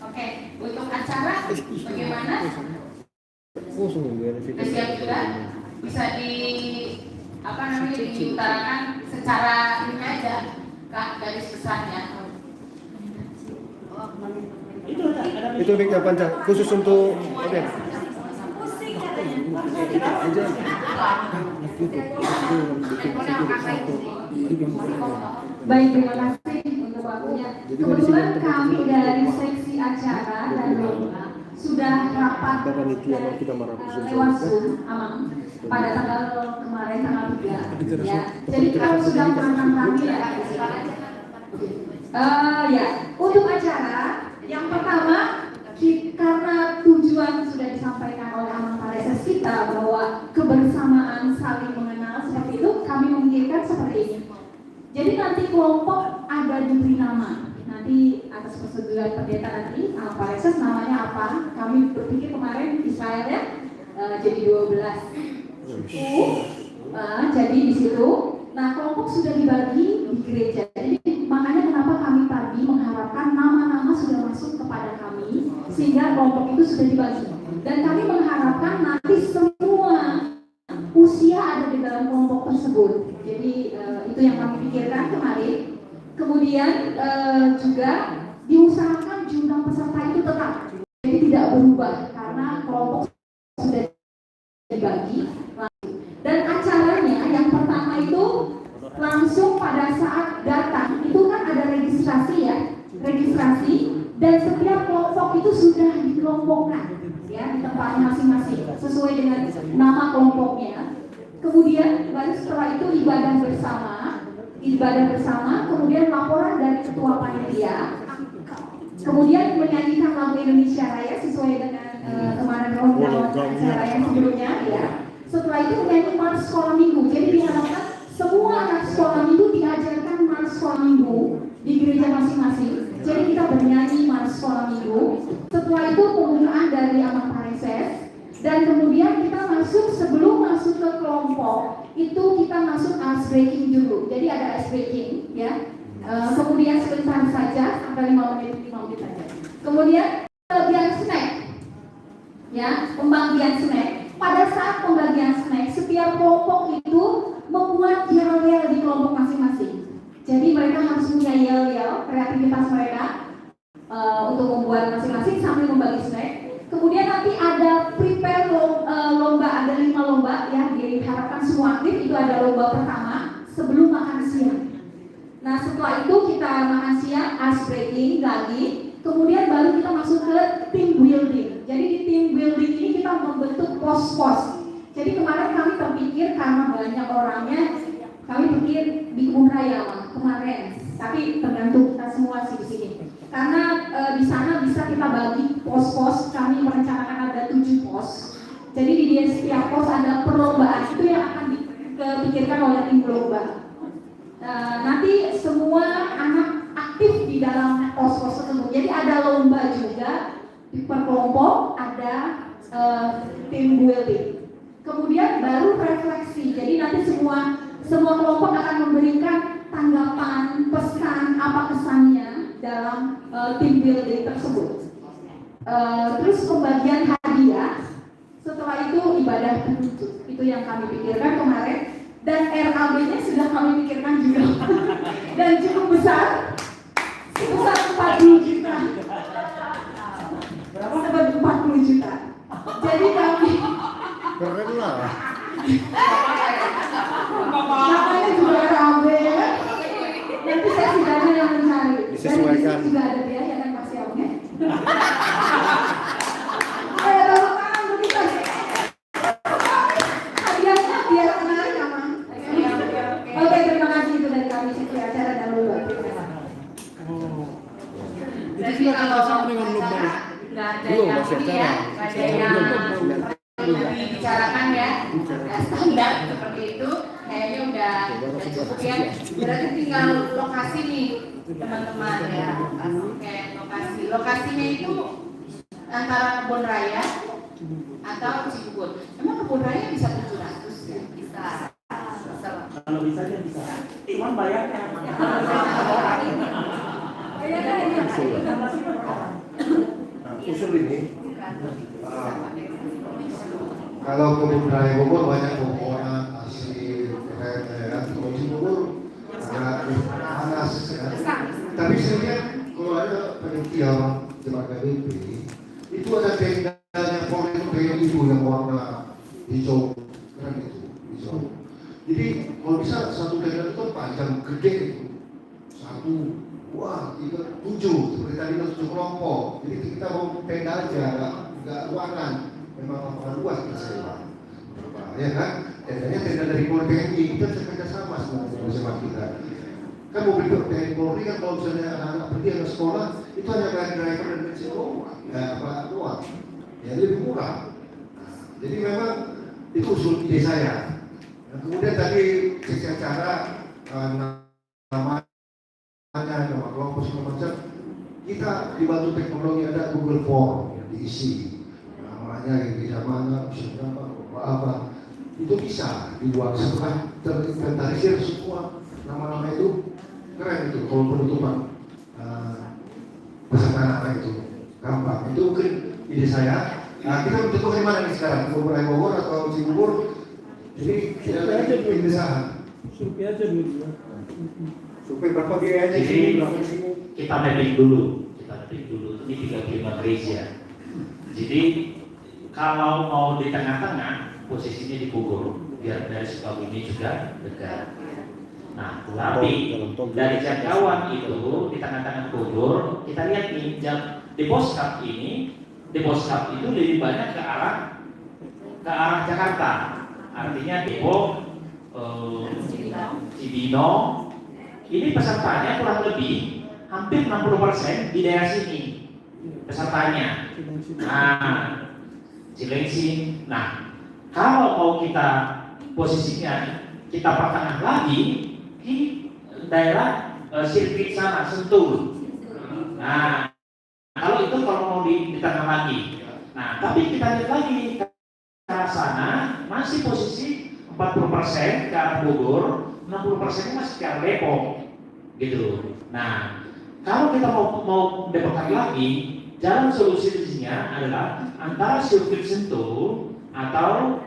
Oke, untuk acara bagaimana? Sudah siap juga? Bisa diutarakan secara ini aja, Kak, garis besarnya. Itu mic yang panjang khusus untuk audiens. Baik, terima kasih untuk waktunya. Kebetulan kami dari seksi acara dan lomba sudah rapat lewat Zoom Amang pada tanggal kemarin tanggal 3 ya. Jadi kalau sudah menanti ya. Ya, untuk acara yang pertama karena tujuan sudah disampaikan oleh Amang Pareses kita bahwa kebersamaan saling mengenal seperti itu, kami memikirkan seperti ini. Jadi nanti kelompok ada diberi nama. Nanti atas persetujuan pendeta nanti Amang Pareses namanya apa? Kami berpikir kemarin Israel ya, jadi 12. Jadi di situ. Nah, kelompok sudah dibagi di gereja. Jadi makanya kenapa kami tadi mengharapkan nama-nama sudah masuk kepada kami sehingga kelompok itu sudah dibagi. Dan kami mengharapkan nanti semua usia ada di dalam kelompok tersebut. Jadi itu yang kami pikirkan kemarin. Kemudian juga diusahakan jumlah peserta itu tetap. Jadi tidak berubah karena kelompok sudah dibagi. Dan acaranya yang pertama itu langsung pada saat datang itu kan ada registrasi ya, dan setiap kelompok itu sudah dikelompokkan ya di tempatnya masing-masing sesuai dengan nama kelompoknya. Kemudian baru setelah itu ibadah bersama, kemudian laporan dari ketua panitia, kemudian menyanyikan lagu Indonesia Raya sesuai dengan kemarin acara yang sebelumnya ya. Setelah itu menyanyi mars sekolah minggu. Jadi diharapkan semua anak sekolah minggu diajarkan mars sekolah minggu di gereja masing-masing. Jadi kita bernyanyi mars sekolah minggu. Setelah itu pembukaan dari Amang Pareses. Dan kemudian kita sebelum masuk ke kelompok itu kita masuk ice breaking dulu. Jadi ada ice breaking ya. Kemudian sebentar saja sampai 5 menit saja. Kemudian pembagian snack. Ya, pembagian snack. Pada saat pembagian snack, setiap kelompok itu membuat yel-yel di kelompok masing-masing. Jadi mereka harus punya yel-yel, kreativitas mereka untuk membuat masing-masing sambil membagi snack. Kemudian nanti ada prepare lomba, ada 5 lomba ya, diharapkan semua aktif. Itu ada lomba pertama sebelum makan siang. Nah setelah itu kita makan siang, ice breaking lagi. Kemudian baru kita masuk ke team building. Jadi di team building ini kita membentuk pos-pos. Jadi kemarin kami terpikir karena banyak orangnya, kami pikir di kebun raya kemarin. Tapi tergantung kita semua sih di sini. Karena di sana bisa kita bagi pos-pos. Kami merencanakan ada 7 pos. Jadi di setiap pos ada perlombaan. Itu yang akan dipikirkan oleh tim lomba. Nanti semua anak aktif di dalam pos-pos tersebut. Jadi ada lomba juga di per kelompok, ada team building. Kemudian baru refleksi. Jadi nanti semua kelompok akan memberikan tanggapan, pesan, apa kesannya dalam team building tersebut. Terus pembagian hadiah. Setelah itu ibadah penutup. Itu yang kami pikirkan kemarin. Dan RAB-nya sudah kami pikirkan juga. Dan cukup besar. Sebesar 40 juta. Berapa? Sebesar 40 juta. Jadi kami Keren lah. namanya juga RAB. Nanti saya sudah ada yang mencari. Disesuaikan. Dan juga ada biaya kan Mas Yaungnya. Hadiahnya biar menarik Amang. Oke, terima kasih itu dari kami seksi acara dan lomba. Jadi kalau acara nggak ada yang ini ya, nggak ada yang perlu dibicarakan ya, standar seperti itu, kayaknya udah cukup ya. Berarti tinggal lokasi nih teman-teman ya. Oke, lokasinya itu antara Kebun Raya atau Cibubur. Emang Kebun Raya bisa 700 ya? Bisa. Kalau bisa dia bisa. Cuman bayarnya. Usul ini, kalau kebun raya Bogor banyak pepohonan asli keren ya. Kalau Cibubur agak panas ya. Tapi saya lihat kalau ada panitia jemaat KBP itu ada tendanya Polri itu kayak itu yang warna hijau keren itu hijau. Jadi kalau bisa satu tenda itu panjang gede itu satu, wah, 3, 7 seperti tadi 7 kelompok. Jadi kita mau tenda aja, nggak ruangan. Memang lapangan luas kita sewa. Ya kan? Tendanya tenda dari Polri TNI, kita kerja sama sama kita. Kan mobil TNI Polri kan kalau misalnya anak-anak pergi ke sekolah itu hanya bayar driver dan bensin doang, doang. Ya lebih murah. Nah, jadi memang itu usul ide saya. Nah, kemudian tadi secara nama kelompok segala macam, kita dibantu teknologi, ada Google Form yang diisi namanya yang tidak mana, bisa apa itu bisa dibuat setelah terinventarisir semua nama-nama itu. Keren itu kalau penutupan peserta anak itu gampang. Itu mungkin ide saya. Nah, kita menentukan di mana nih sekarang, Kebun Raya Bogor atau Cibubur? Jadi tidak ada pemisahan. Survei aja dulu. Supaya berapa biayanya Jadi sini? kita mapping dulu. Ini 35 gereja. Jadi kalau mau di tengah-tengah, posisinya di Bogor, biar dari Sukabumi juga dekat. Nah, tapi dari jangkauan itu di tengah-tengah Bogor, kita lihat nih di Poskap ini, di Poskap itu lebih banyak ke arah Jakarta. Artinya Depok, Cibinong. Ini pesertanya kurang lebih hampir 60% di daerah sini pesertanya. Nah, Cilengsing. Nah, kalau mau kita posisinya kita pertengah lagi di daerah sirkuit sana Sentul. Nah, kalau itu kalau mau di tengah lagi. Nah, tapi kita lihat lagi ke arah sana masih posisi 40% ke arah Bogor, 60% masih ke arah Depok, gitu. Nah, kalau kita mau dekat lagi, jalan solusinya adalah antara sirkuit Sentul atau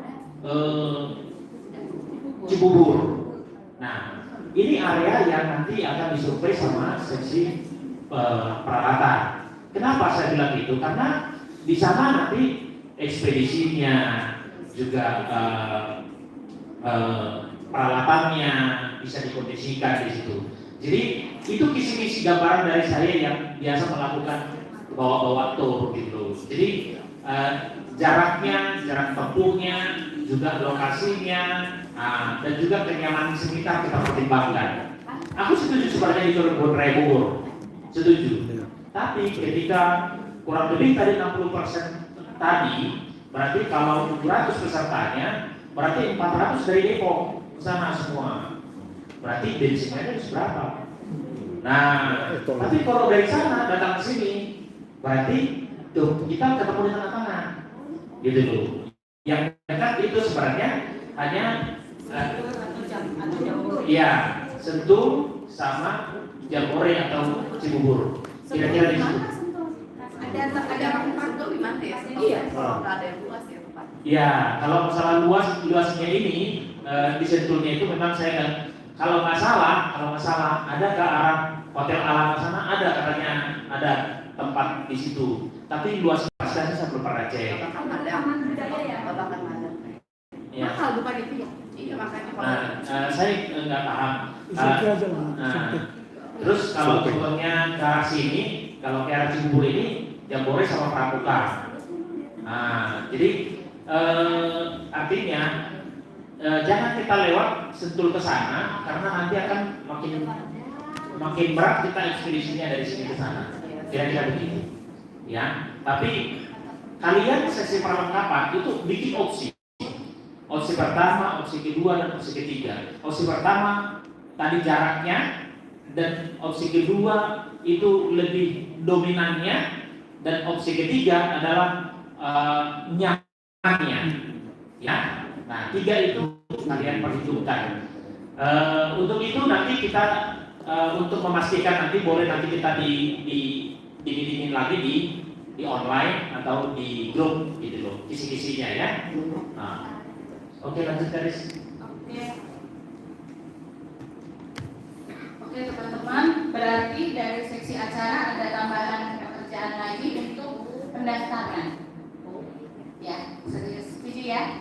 Cibubur. Nah, ini area yang nanti akan disurvei sama seksi peralatan. Kenapa saya bilang itu? Karena di sana nanti ekspedisinya juga peralatannya bisa dikondisikan di situ. Jadi itu kisi-kisi gambaran dari saya yang biasa melakukan bawa-bawa tour gitu. Jadi jarak tempuhnya, juga lokasinya, dan juga kenyamanan sekitar kita pertimbangkan. Aku setuju sebenarnya di Kebun Raya Bogor, setuju. Tapi ketika kurang lebih tadi 60% tadi, berarti kalau 700 pesertanya, berarti 400 dari Depok sana semua. Berarti bensinnya harus berapa? Nah, tapi kalau dari sana datang ke sini, berarti tuh kita ketemu di tengah-tengah, gitu loh. Yang dekat itu sebenarnya hanya ya Sentul sama Jambore atau Cibubur. Kira-kira di situ. Ada tempat tuh di mana ya? Iya. Ada yang luas ya tempat. Ya, kalau masalah luasnya ini di Sentulnya itu memang saya kalau nggak salah ada ke arah Hotel Alam sana ada katanya ada tempat di situ. Tapi luas pastinya saya belum pernah cek. Taman budaya ya. Bahkan ada. Ya. Mahal bukan itu ya? Iya makanya Saya nggak paham. Terus kalau contohnya ke arah sini, kalau ke arah Cibubur ini Jambore sama Pramuka. Jadi artinya jangan kita lewat Sentul ke sana karena nanti akan makin berat kita ekspedisinya dari sini ke sana. Kira-kira begitu. Ya, tapi kalian sesi perlengkapan itu bikin opsi. Opsi pertama, opsi kedua, dan opsi ketiga. Opsi pertama tadi jaraknya, dan opsi kedua itu lebih dominannya Dan opsi ketiga adalah nyamannya. Ya. Nah, 3 itu kalian perhitungkan. Untuk itu nanti kita untuk memastikan nanti boleh nanti kita di lagi di online atau di grup gitu loh, kisi-kisinya ya. Nah, oke lanjut Karis. Oke teman-teman, berarti dari seksi acara ada tambahan pekerjaan lagi untuk pendaftaran. Ya, setuju ya?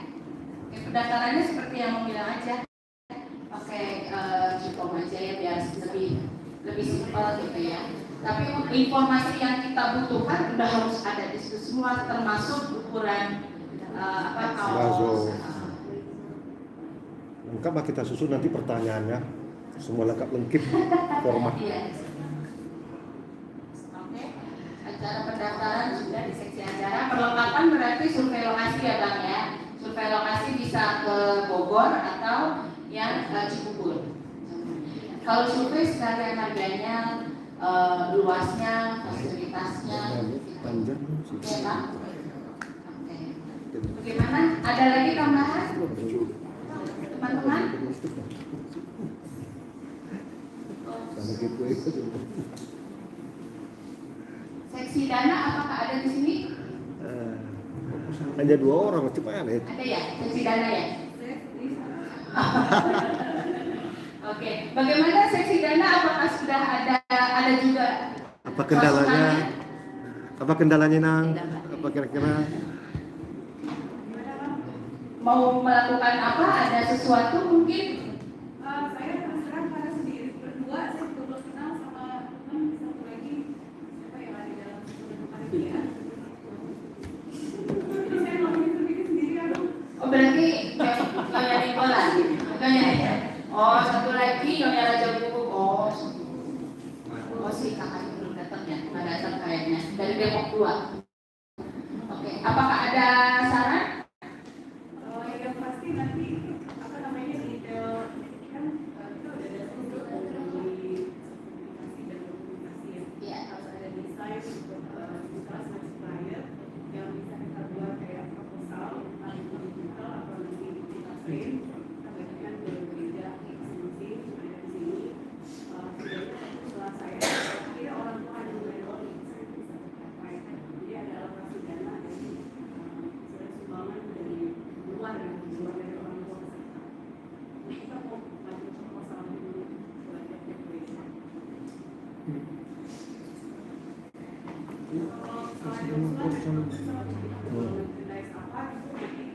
Oke, pendaftarannya seperti yang mau bilang aja. Pakai Jipom aja ya biar lebih simpel gitu ya. Tapi informasi yang kita butuhkan udah harus ada di situ semua, termasuk ukuran kaos. Lengkap lah kita susun nanti pertanyaannya, semua lengkap format. Iya. Oke, acara pendaftaran sudah di seksi acara. Perlengkapan berarti survei lokasi ya Bang ya. Survei lokasi bisa ke Bogor atau yang Cibubur. Kalau survei sekalian harganya, luasnya, fasilitasnya, Panjang ya Pak. Oke. Bagaimana? Ada lagi tambahan, teman-teman? Seksi dana apakah ada di sini? Hanya 2 orang, cuma ada. Ada ya, seksi dana ya. Oke, bagaimana seksi dana? Apakah sudah ada juga? Apa kendalanya? Apa kendalanya Nang? Apa kira-kira? Mau melakukan apa? Ada sesuatu mungkin? Saya terus terang karena sendiri berdua, saya juga belum kenal sama teman satu lagi siapa yang ada dalam panitia. Jadi saya ngomongin sendiri aduh. Oh berarti Nyonya Nicola, bukannya ya? Oh satu lagi Nyonya Raja Buku. Oh si kakaknya belum datang ya, nggak datang kayaknya dari Depok 2. Oke, apakah ada saran? Yang pasti nanti apa namanya detail kan itu udah ada untuk dari aplikasi dan dokumentasi ya. Iya. Harus ada desain untuk misalnya supplier yang bisa kita buat kayak proposal atau digital atau nanti kita print kebanyakan berbeda asumsi ada di sini setidaknya setelah saya kira orang tua ada mulai saya bisa tercapai jadi ada alokasi dana dari sumbangan dari luar dari orang tua peserta. Kita mau bantu proposal dulu buat decoration. Kalau merchandise apa itu nanti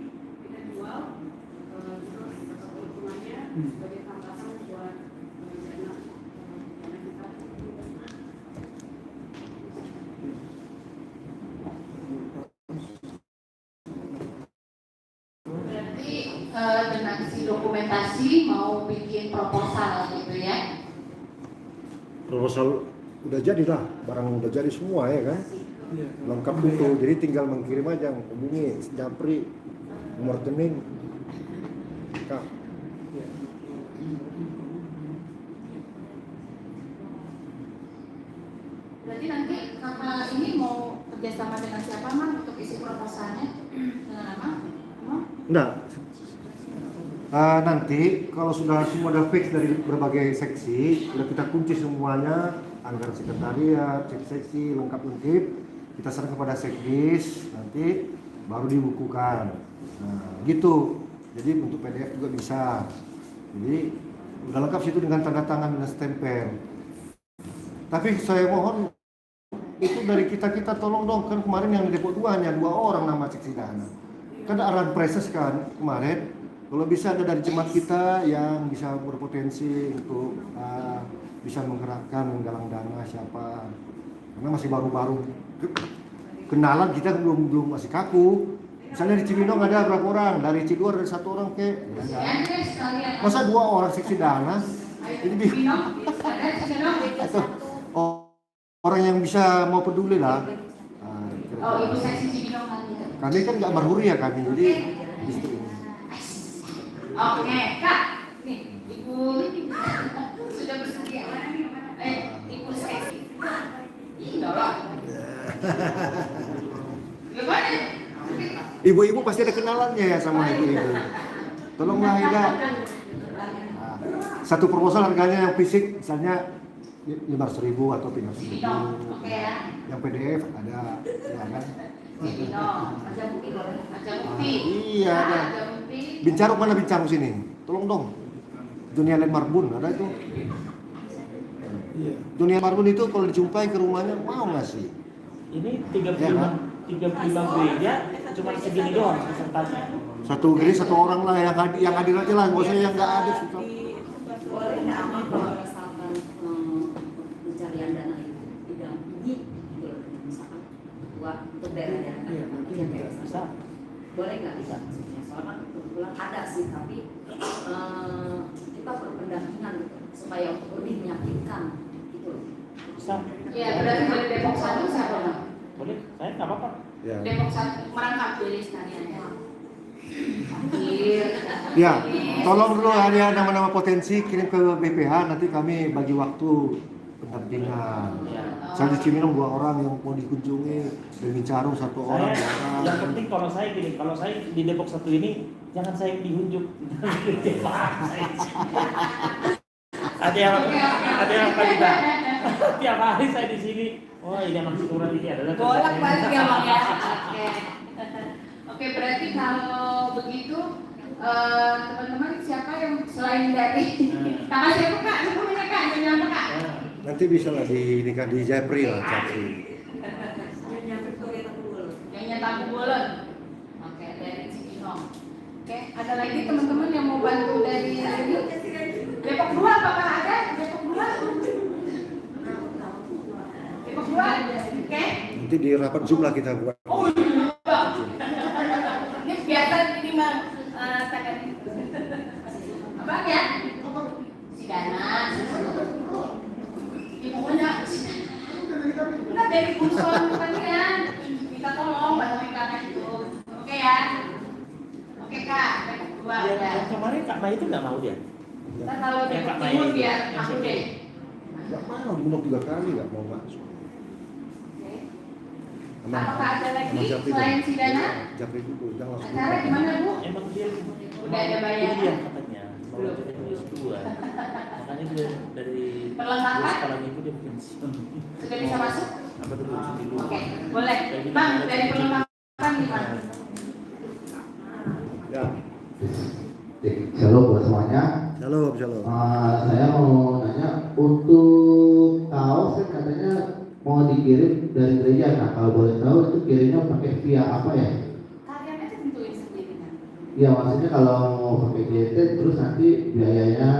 kita jual terus keuntungannya sebagai tambahan buat dana kita. Berarti dengan si dokumentasi mau bikin proposal gitu ya? Proposal udah jadi lah, barang udah jadi semua ya kan? Lengkap itu, jadi tinggal mengirim aja, hubungi Japri, nomor rekening. Kak. Berarti nanti kakak ini mau kerjasama dengan siapa Mang untuk isi proposalnya? Dengan apa? Enggak. Nanti kalau sudah semua udah fix dari berbagai seksi, udah kita kunci semuanya, anggaran sekretariat, seksi lengkap, kita serahkan kepada sekdis, nanti baru dibukukan. Nah, gitu. Jadi untuk PDF juga bisa. Jadi udah lengkap situ dengan tanda tangan dan stempel. Tapi saya mohon itu dari kita tolong dong, kan kemarin yang di Depok 2 hanya 2 orang nama seksi dana. Kan arahan preses kan kemarin, kalau bisa ada dari jemaat kita yang bisa berpotensi untuk bisa menggalang dana siapa, karena masih baru-baru kenalan, kita belum masih kaku. Misalnya di Cibinong ada berapa orang, dari Ciluar ada 1 orang ke, masa 2 orang seksi dana, jadi atau orang yang bisa mau peduli lah. Oh ibu seksi Cibinong lagi. Kami kan nggak berhuri ya kami, jadi istri. Oke, Kak, nih ibu sudah bersedia. Ibu seksi. Ih, dorong. Gimana? Ibu-ibu pasti ada kenalannya ya sama ibu-ibu. Tolonglah Ida. Nah, satu proposal harganya yang fisik misalnya 500.000 atau 300.000. Oke ya. Yang PDF ada, ya kan? Ada bukti. Iya ada. Bincang mana bincang sini? Tolong dong. Dunia Land Marbun ada itu. Dunia Marbun itu kalau dijumpai ke rumahnya mau nggak sih? Ini Ya, kan? 35 gereja cuma segini doang pesertanya. Satu gereja satu orang lah yang hadir aja lah, nggak usah yang nggak hadir. Boleh nggak kalau misalkan pencarian dana itu didampingi gitu, misalkan ketua untuk daerah-daerah nanti yang kayak Bisa. boleh nggak bisa maksudnya soalnya kebetulan ada sih tapi kita perlu pendampingan gitu supaya untuk lebih meyakinkan gitu loh. Bisa. Ya berarti dari Depok 1 siapa? Boleh, saya nggak apa-apa. Ya. Depok 1 merangkap jadi sekalian ya. Iya. Ya, tolong dulu ada nama-nama potensi kirim ke BPH, nanti kami bagi waktu pendampingan. Saya di Cibinong 2 orang yang mau dikunjungi, dan Bincarung 1 orang. Yang penting kalau saya gini, kalau saya di Depok 1 ini jangan saya dihunjuk. ada yang kita. Tiap hari saya di sini. Oh, ini anak surat ini adalah Bolak-balik ya Bang ya. Oke. Oke, berarti kalau begitu teman-teman siapa yang selain dari kakak siapa Kak? Sebelumnya Kak, siapa Kak? Nanti bisa lah nikah di Japri lah, Japri. Yang nyata bulan. Oke, dari Cibinong. Oke, ada lagi teman-teman yang mau bantu dari Depok 2 apakah ada? Depok 2? Depok 2? Oke. Nanti di rapat Zoom lah kita buat. Oh iya. Ini biasa ini Bang. Abang ya? Si Dana. Ya, pokoknya enggak dari unsur kalian. Kita tolong bantuin kakak itu. Oke ya? Oke Kak, Depok 2 udah. Yang kemarin Kak Mai itu nggak mau dia. Ntar kalau Yang Depok Kak Mai Timur itu, biar yang aku sedih. deh. Nggak mau, dibunuh 3 kali nggak mau masuk. Oke. Sama- Apakah ada lagi sama Japri selain dong. si Dana? Japri dulu, jangan langsung. Acara gimana Bu? Emang dia Udah ada bayar? Iya katanya. Belum. Dua. Makanya dia dari Perlengkapan? dari sekolah minggu dia pensiun. Sudah bisa masuk? Apa dulu cuti dulu. Oke, boleh. Bang, dari perlengkapan gimana? Ya. Shalom buat semuanya. Shalom, shalom. Saya mau nanya untuk kaos kan katanya mau dikirim dari gereja. Nah kalau boleh tahu itu kirimnya pakai via apa ya? Kalian aja tentuin sendiri kan. Iya maksudnya kalau mau pakai GT terus nanti biayanya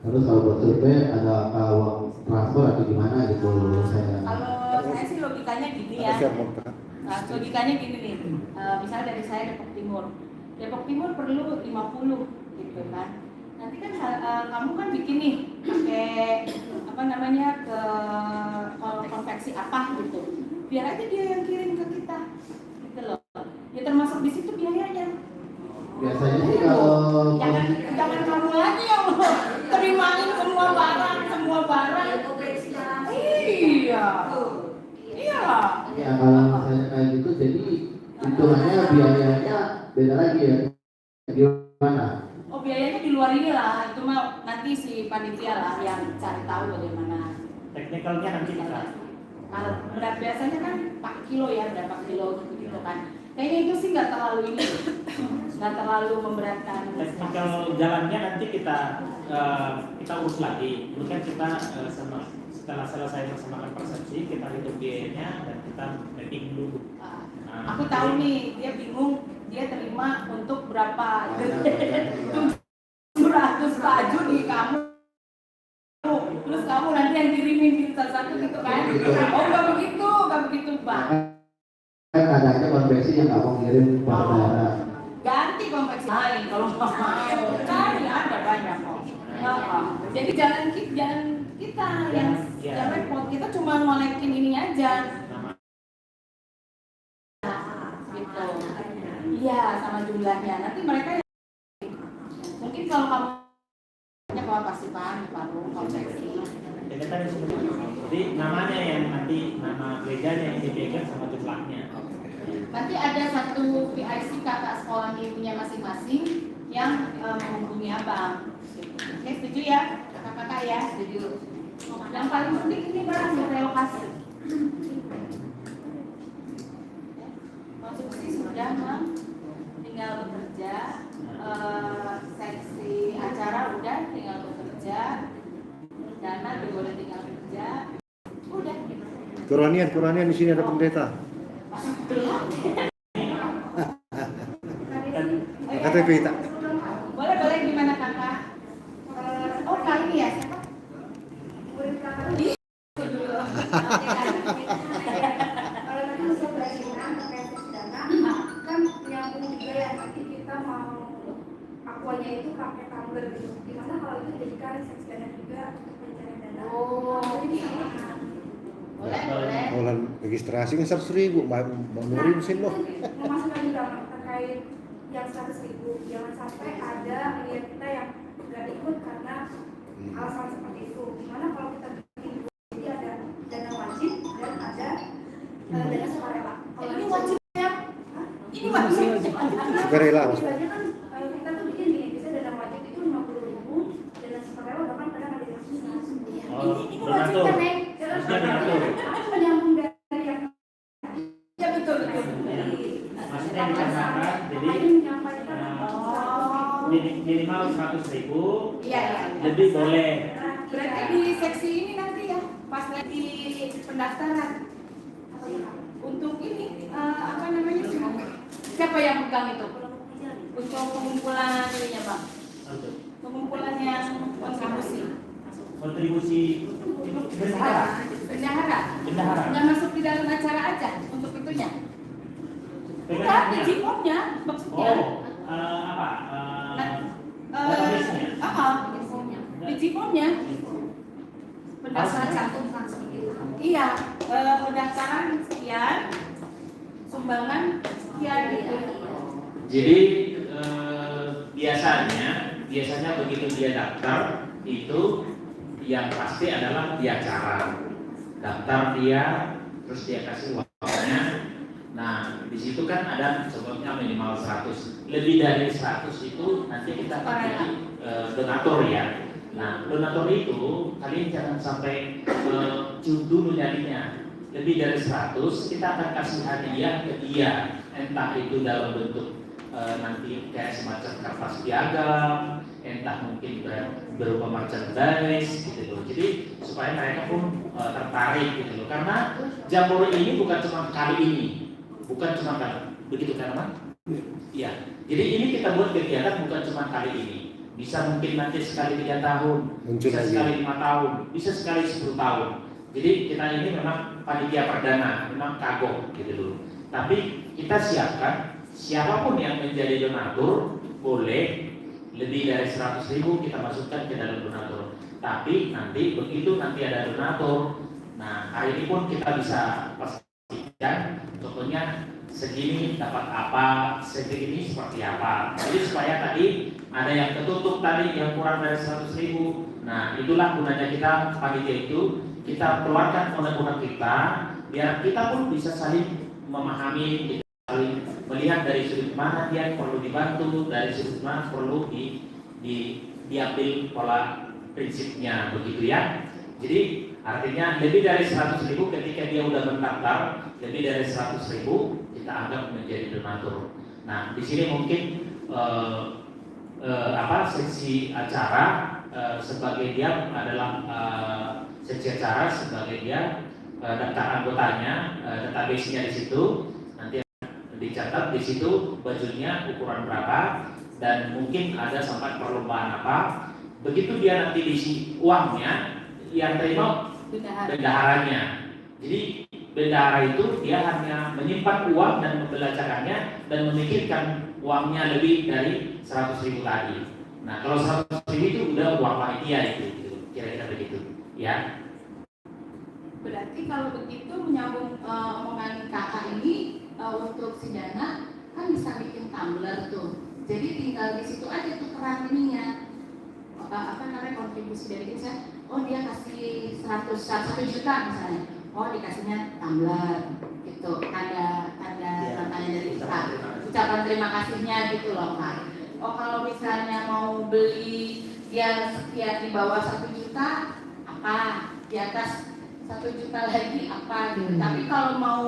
terus kalau buat survei ada uang transfer atau gimana gitu saya. Kalau saya sih logikanya gini ya. Siap, mau tekan. Logikanya gini nih. Misalnya dari saya Depok Timur. Depok Timur perlu 50 gitu kan. Nanti kan kamu kan bikin nih pakai apa namanya ke konveksi apa gitu. Biar aja dia yang kirim ke kita. Gitu loh. Ya termasuk di situ biayanya. Biasanya sih kalau Jangan kamu lagi yang terimain semua barang. Iya. Iya. ya kalau misalnya kayak gitu jadi hitungannya biayanya beda lagi ya. Gimana? Oh biayanya di luar ini lah, itu mah nanti si panitia lah yang cari tahu bagaimana. Teknikalnya nanti kita. Kalau berat biasanya kan 4 kilo ya, berapa kilo gitu kan. Kayaknya itu sih nggak terlalu ini, nggak terlalu memberatkan. Teknikal jalannya nanti kita urus lagi. Ini kan kita setelah selesai melaksanakan persepsi, kita hitung biayanya dan kita mapping dulu. Aku tahu nih, dia bingung, dia terima untuk berapa 700 baju di kamu. Terus kamu nanti yang kirimin satu-satu gitu kan? Oh nggak begitu Bang. Kan ada aja konveksi yang nggak mau ngirim barang-barang. Ganti konveksi lain kalau nggak mau. Cari ada banyak kok. Jadi jangan kita yang repot. Kita cuma ngolekin ini aja. Gitu. Iya sama jumlahnya. Nanti mereka mungkin kalau kamu pasti paham konveksi. Kelihatan di sini. Jadi namanya yang nanti nama gerejanya yang dipegang sama jumlahnya. Nanti ada satu PIC kakak sekolah punya masing-masing yang menghubungi abang. Oke, setuju ya kakak-kakak ya? Setuju. Yang paling penting ini barang relokasi. Konstruksi sudah Bang, tinggal bekerja. Seksi acara udah tinggal bekerja. Dana juga udah tinggal bekerja. Udah. Kuranian di sini ada pendeta. KTP tak. Boleh gimana kakak? Oh kali ini ya siapa? Murid kakak Ih, kalau tadi usul berikan terkait dana kan nyambung juga ya, nanti kita mau akuanya itu pakai tumbler gitu, dimana kalau itu jadikan seks dana juga untuk pencarian dana. Jadi boleh. Kalau registrasi kan 100.000, mau nurin mesin loh. Memasukkan juga terkait yang 100.000, jangan sampai ada klien kita yang nggak ikut karena alasan seperti itu. Gimana kalau kita bikin jadi ada dana wajib dan ada dana sukarela. Kalau Ini wajib ya? Ini wajib. Sukarela. Biasanya kan kita tuh bikin gini, bisa dana wajib itu 50.000, dana sukarela bahkan kadang ada yang Ini wajib kan Nek? Itu menyambung dari yang Ya betul. Maksudnya dikatakan jadi menyampaikan minimal 100.000, Iya. lebih boleh. Berarti di seksi ini nanti ya, pas lagi pendaftaran untuk ini apa namanya? Siapa yang pegang itu? Untuk pengumpulan ininya Bang. Pengumpulan yang kontribusi itu bendahara. Bendahara. Nggak masuk di dalam acara aja untuk itunya. Enggak, di Jipomnya maksudnya. Apa? Di Jipomnya. Pendaftaran cantumkan seperti itu. Iya, pendaftaran sekian, sumbangan sekian gitu. Jadi biasanya begitu dia daftar itu yang pasti adalah dia acara daftar dia, terus dia kasih uangnya. Nah di situ kan ada sebutnya minimal 100, lebih dari 100 itu nanti kita pilih donatur ya. Nah donatur itu kalian jangan sampai dulu nyarinya. Lebih dari 100 kita akan kasih hadiah ke dia, entah itu dalam bentuk nanti kayak semacam kertas piagam, entah mungkin berupa merchandise gitu loh. Jadi supaya mereka pun tertarik gitu loh. Karena Jambore ini bukan cuma kali ini, bukan cuma kali begitu kan Mas? Iya. Jadi ini kita buat kegiatan bukan cuma kali ini. Bisa mungkin nanti sekali 3 tahun, bisa sekali 5 tahun, bisa sekali 10 tahun. Jadi kita ini memang panitia perdana, memang kagok gitu loh. Tapi kita siapkan siapapun yang menjadi donatur boleh lebih dari 100.000 kita masukkan ke dalam donatur. Tapi nanti begitu nanti ada donatur, nah hari ini pun kita bisa pastikan contohnya segini dapat apa, segini seperti apa. Jadi supaya tadi ada yang ketutup tadi yang kurang dari 100.000. Nah itulah gunanya kita panitia itu, kita keluarkan undang-undang kita biar kita pun bisa saling memahami, saling melihat dari sudut mana dia perlu dibantu, dari sudut mana perlu diambil pola prinsipnya begitu ya. Jadi artinya lebih dari 100.000 ketika dia udah mendaftar, lebih dari 100.000 kita anggap menjadi donatur. Nah di sini mungkin seksi acara sebagai dia adalah seksi acara sebagai dia daftar anggotanya, database-nya di situ. Nanti dicatat di situ bajunya ukuran berapa dan mungkin ada sampai perlombaan apa. Begitu dia nanti diisi uangnya, yang terima bendaharanya. Jadi bendahara itu dia hanya menyimpan uang dan membelajarkannya dan memikirkan uangnya lebih dari 100.000 tadi. Nah kalau 100.000 itu udah uang panitia itu, kira-kira begitu ya. Berarti kalau begitu menyambung omongan kakak ini untuk si Dana kan bisa bikin tumbler tuh. Jadi tinggal di situ aja tuh keran ininya apa namanya kontribusi dari kita oh dia kasih 1 juta misalnya, oh dikasihnya tumbler gitu, ada namanya dari kita ucapan terima kasihnya gitu loh Pak. Oh kalau misalnya mau beli dia sekian di bawah 1 juta apa, di atas 1 juta lagi apa gitu. Tapi kalau mau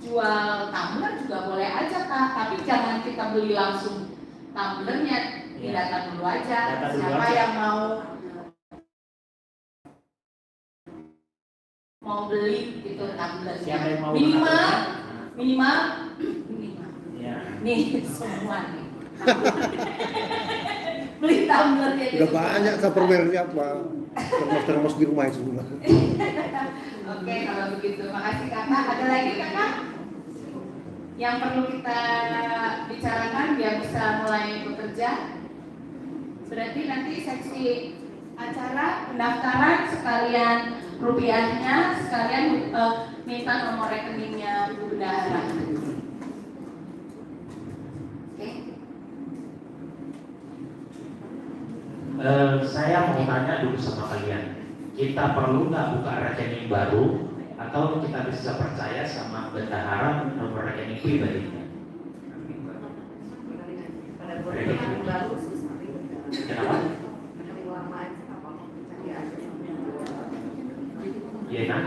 jual tumbler juga boleh aja Kak, tapi jangan kita beli langsung tumblernya, didata dulu aja siapa yang mau beli gitu tumblernya, minimal Ya. nih semua nih beli tumblernya Udah banyak tupperware-nya apa? Termos di rumah itu semua. Oke, kalau begitu makasih Kakak. Ada lagi Kakak yang perlu kita bicarakan biar bisa mulai bekerja? Berarti nanti seksi acara pendaftaran sekalian rupiahnya, sekalian minta nomor rekeningnya Bu Bendahara. Oke. Saya mau tanya dulu sama kalian, kita perlu nggak buka rekening baru atau kita bisa percaya sama bendahara nomor rekening pribadinya? Rekening baru susah. Kenapa? Rekening lama aja apa mau percaya aja. Iya kan?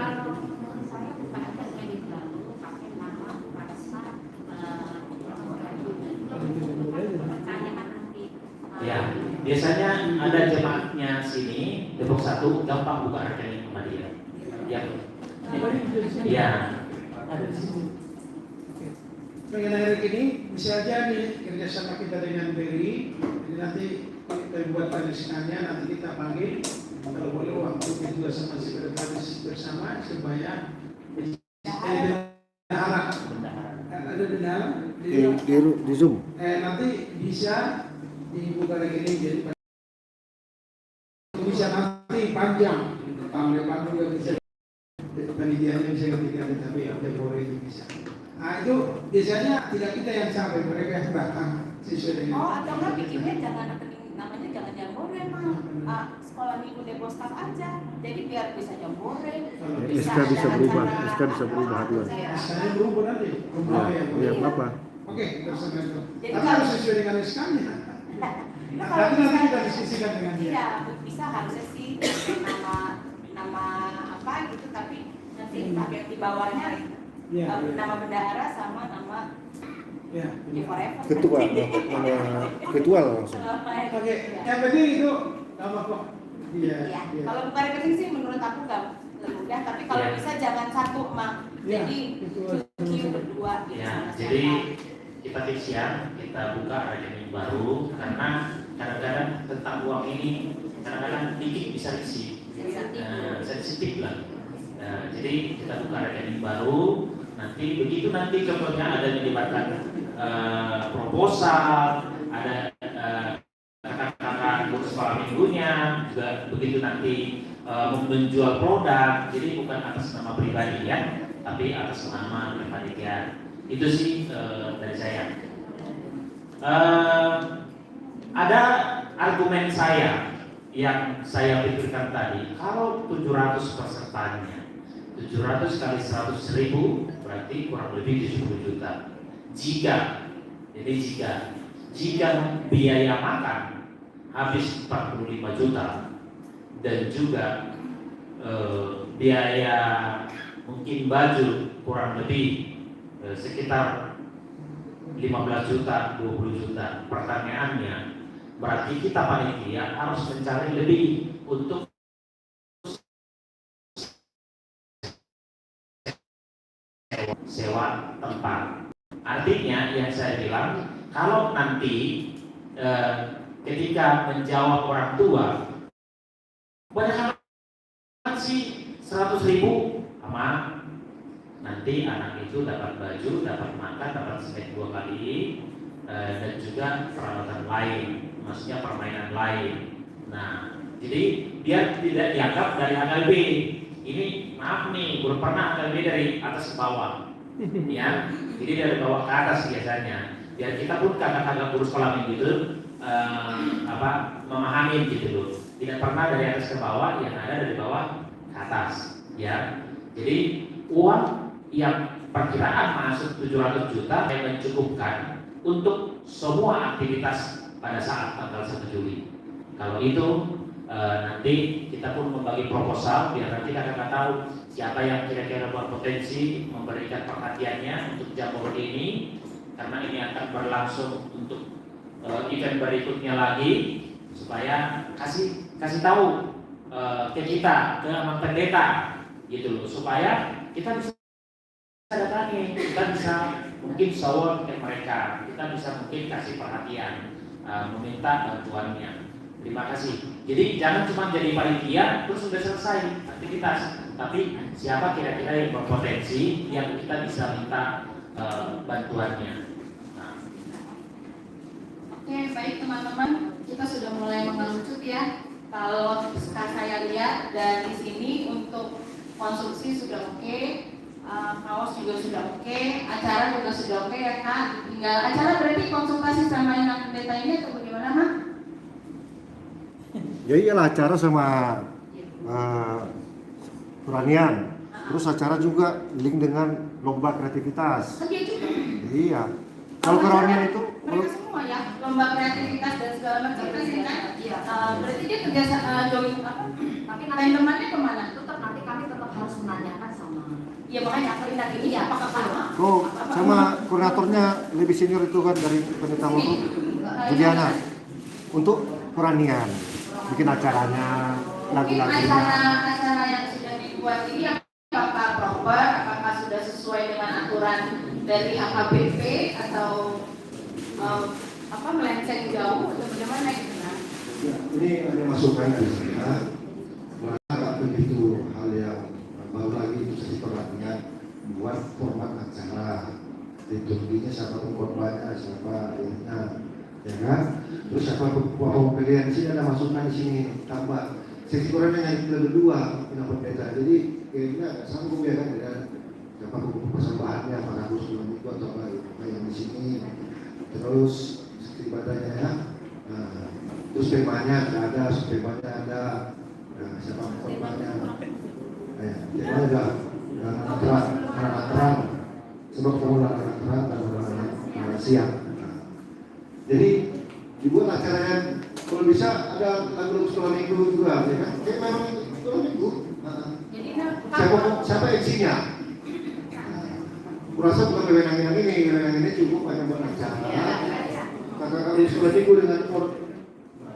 Saya bukan rekening baru, pakai nama pada saat pertanyaan nanti. Ya, biasanya ada jemaatnya sini, Depok 1 gampang buka rekening sama dia. Ya, ya. Ada di sini. Mengenai rekening bisa aja nih kerjasama kita dengan BRI. Jadi nanti kita buat panisikannya, nanti kita panggil. Kalau boleh waktu kedua sama sekretaris bersama supaya bendahara. Ada bendahara Di Zoom. nanti bisa dibuka rekening jadi bisa nanti panjang panjang juga bisa penelitiannya bisa ketika tapi ada boleh itu bisa. Nah itu biasanya tidak kita yang sampai, mereka yang datang sesuai dengan. Oh atau enggak bikinnya jangan rekening namanya jangan jambore mah, sekolah minggu depostan aja. Jadi biar bisa jambore. SK bisa berubah, SK bisa berubah dua. Saya berubah nanti. Berubah ya. Iya, apa? Oke, terserah itu. Jadi Tapi kalau- harus sesuai dengan SK-nya. Nah, Tapi nanti kita diskusikan dengan dia. Iya, bisa harusnya sih nama apa gitu, tapi nanti pakai di bawahnya Iya. nama bendahara sama nama Ya. di forever. Ketua, nama ketua langsung. Oke, yang penting itu apa kok? Iya. Ya, Iya. kalau buka rekening sih menurut aku nggak lebih mudah, tapi kalau Ya. bisa jangan satu mak, Iya, jadi ketua. queue berdua gitu. Ya, sama jadi siapa. kita fix ya, kita buka rekening baru karena kadang-kadang tentang uang ini kadang-kadang dikit bisa isi, sensitif lah. Nah, jadi kita buka rekening baru. Nanti begitu nanti contohnya ada melibatkan proposal, ada kakak-kakak guru sekolah minggunya, juga begitu nanti menjual produk, jadi bukan atas nama pribadi ya, tapi atas nama kepanitiaan. Itu sih dari saya. Ada argumen saya yang saya pikirkan tadi, kalau 700 pesertanya, 700 kali 100.000 berarti kurang lebih 70 juta. Jika biaya makan habis 45 juta dan juga biaya mungkin baju kurang lebih sekitar 15 juta, 20 juta. Pertanyaannya, berarti kita panitia harus mencari lebih untuk sewa tempat. Artinya yang saya bilang, kalau nanti ketika menjawab orang tua, banyak amat sih 100.000 aman. Nanti anak itu dapat baju, dapat makan, dapat snack 2 kali, dan juga peralatan lain, maksudnya permainan lain. Nah, jadi biar tidak dianggap dari AKB. Ini maaf nih, belum pernah AKB dari atas ke bawah, ya. Jadi dari bawah ke atas biasanya. Biar kita pun kakak-kakak guru sekolah minggu itu memahami gitu loh. Tidak pernah dari atas ke bawah, yang ada dari bawah ke atas. Ya, jadi uang yang perkiraan masuk 700 juta yang mencukupkan untuk semua aktivitas pada saat tanggal 1 Juli. Kalau itu nanti kita pun membagi proposal biar nanti kakak tahu siapa yang kira-kira berpotensi memberikan perhatiannya untuk jamur ini, karena ini akan berlangsung untuk event berikutnya lagi, supaya kasih tahu ke kita, ke Mang Pendeta gitu loh, supaya kita bisa datangi, kita bisa mungkin shower ke mereka, kita bisa mungkin kasih perhatian, meminta bantuannya. Terima kasih. Jadi jangan cuma jadi panitia terus sudah selesai aktivitas, tapi siapa kira-kira yang berpotensi yang kita bisa minta bantuannya. Nah. Oke, baik teman-teman, kita sudah mulai mengerucut ya. Kalau saya lihat dari sini untuk konsumsi sudah oke, kaos juga sudah oke, acara juga sudah oke ya Kak. Tinggal acara berarti konsultasi sama yang pendeta ini atau bagaimana Mak? Ya iyalah, acara sama peranian. Terus acara juga link dengan lomba kreativitas. Iya. Kalau peranian itu Mereka semua ya, lomba kreativitas dan segala macam itu kan. Berarti dia kerja join apa? Tapi teman-temannya kemana? tetap nanti kami tetap harus menanyakan sama. Ya makanya koordinat ini ya apakah sama? oh, sama koordinatornya lebih senior itu kan dari pendeta Lulu, Juliana. Untuk peranian, bikin acaranya, Mungkin lagu-lagunya. acara yang sudah dibuat ini apakah proper, apakah sudah sesuai dengan aturan dari AKBP atau melenceng jauh atau bagaimana gitu kan? Ya, ini ada masukan dari saya. Nggak begitu hal yang baru lagi itu sesi perhatian buat format acara. Liturginya siapa pengkorbannya, siapa ininya, ya kan? Terus siapa pembelian di sini ada masukan di sini tambah. Seksi Korea yang kita berdua punya pendeta. Jadi kayaknya agak sanggup ya kan dengan siapa persembahannya, apakah harus itu atau apa yang di sini. Terus seperti ibadahnya ya. Terus temanya ada, siapa korbannya, temanya ada terang, sebab formular terang dan siang. Jadi dibuat acaranya, kalau bisa ada lagu sekolah minggu juga, ya kan? Kayak memang sekolah minggu. Jadi Siapa isinya? Kurasa bukan wewenang ini cukup hanya buat acara. Kakak kami sekolah minggu dengan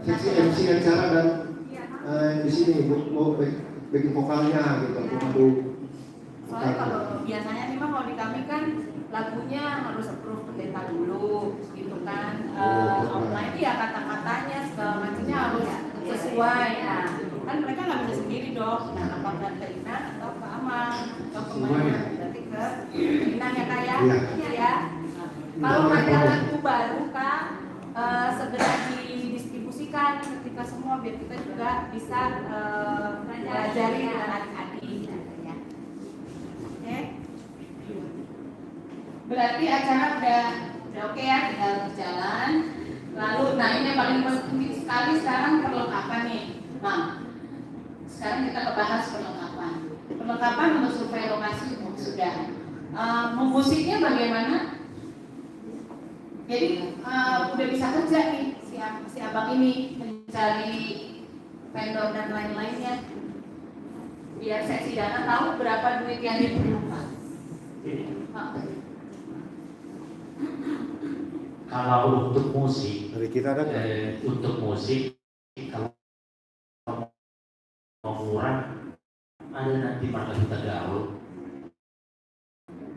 seksi MC acara dan di sini mau bagi vokalnya gitu, untuk soalnya kalau biasanya memang kalau di kami kan lagunya harus approve pendeta dulu gitu kan, outline ya kata-katanya segala macamnya harus sesuai. Nah kan mereka nggak bisa sendiri dong, nah apakah ke Ina atau ke Amang atau kemana, berarti ke Ina ya Kak ya. Ya. Kalau ada lagu baru Kak, segera didistribusikan ketika semua biar kita juga bisa pelajari dengan adik-adik ya. Oke. Berarti acara udah oke ya, tinggal berjalan. Lalu, nah ini yang paling penting sekali sekarang perlengkapan nih, Mam. Sekarang kita bahas perlengkapan. Perlengkapan untuk survei lokasi sudah. Musiknya bagaimana? Jadi udah bisa kerja nih si abang ini mencari vendor dan lain-lainnya. Biar seksi dana tahu berapa duit yang diperlukan. Kalau untuk musik, dari kita ada untuk musik kalau mau murah ada nanti Marga Huta Gaul,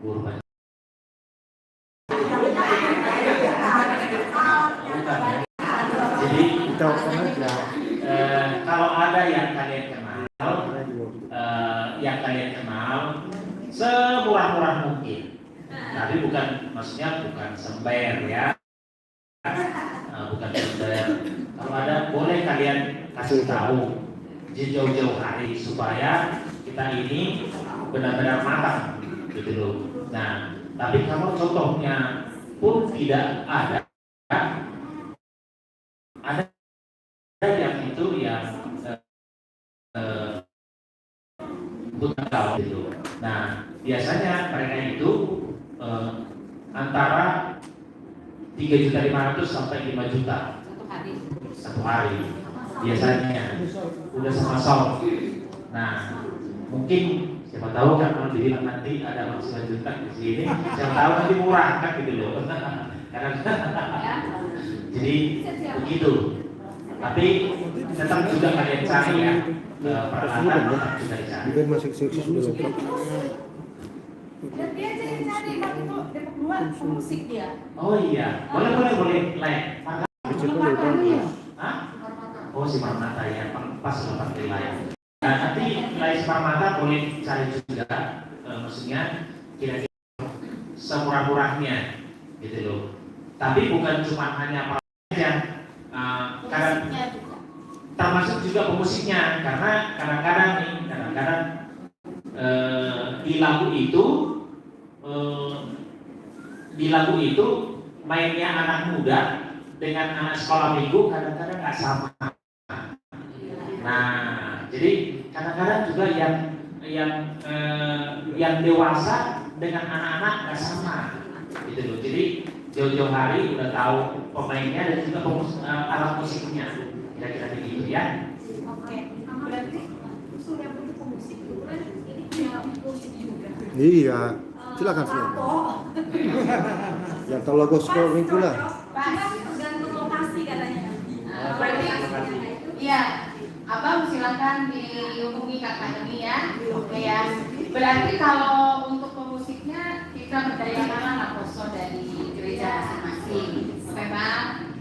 Urban. Jadi kita aja. Kalau ada yang kalian kenal, semurah-murah mungkin. Tapi maksudnya bukan sember ya. Bukan sember. Kalau ada boleh kalian kasih tahu jauh-jauh hari supaya kita ini benar-benar matang gitu loh. Nah, tapi kalau contohnya pun tidak ada yang itu yang biasanya mereka itu antara 3.500.000 sampai 5 juta satu hari biasanya udah sama sound. Nah mungkin siapa tahu kan kalau dibilang nanti ada maksimal juta di sini, siapa tahu nanti murah kan gitu loh. Karena jadi begitu. Tapi tetap juga kalian cari ya peralatan tetap juga dicari. Dan dia jadi cari waktu itu Depok 2 musik dia. Oh iya, boleh live. Hah? Oh si Marmata ya, pas pakai live. Nah, nanti live Marmata boleh cari juga, maksudnya kira-kira semurah-murahnya gitu loh. Tapi bukan cuma hanya aja, karena termasuk juga pemusiknya, karena kadang-kadang di lagu itu mainnya anak muda dengan anak sekolah minggu kadang-kadang nggak sama. Nah, jadi kadang-kadang juga yang dewasa dengan anak-anak nggak sama, gitu loh. Jadi jauh-jauh hari udah tahu pemainnya dan juga alat musiknya, kira-kira begitu ya. Oke, berarti sudah bentuk pemusik itu kan ini punya musik juga. Iya, silakan silakan. Yang tahu logo sekolah minggu lah. Pak, tergantung lokasi katanya. Berarti, iya, Abang silakan dihubungi kakak ini ya. Oke ya. Berarti kalau untuk pemusiknya kita berdayakan Lakoso dari gereja masing-masing. Oke Bang?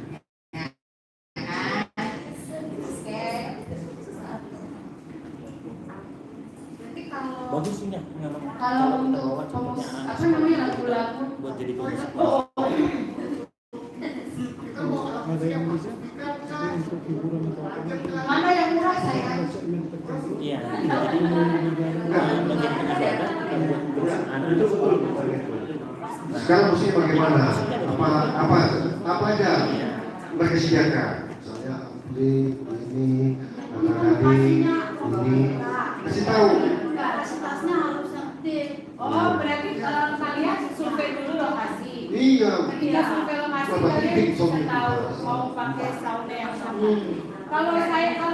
Bagus sih Kalau untuk apa namanya lagu-lagu buat jadi pemusik. mana yang murah saya? Iya, jadi menjadi ibadah kita buat bersama itu betul. Sekarang musiknya bagaimana? Apa aja mereka sediakan? Misalnya ampli, ini, ini, kasih tahu. Kapasitasnya harus aktif. Oh berarti kalian survei dulu lokasi. Iya. Ketika survei lokasi kalian bisa tahu mau pakai sound yang sama. Kalau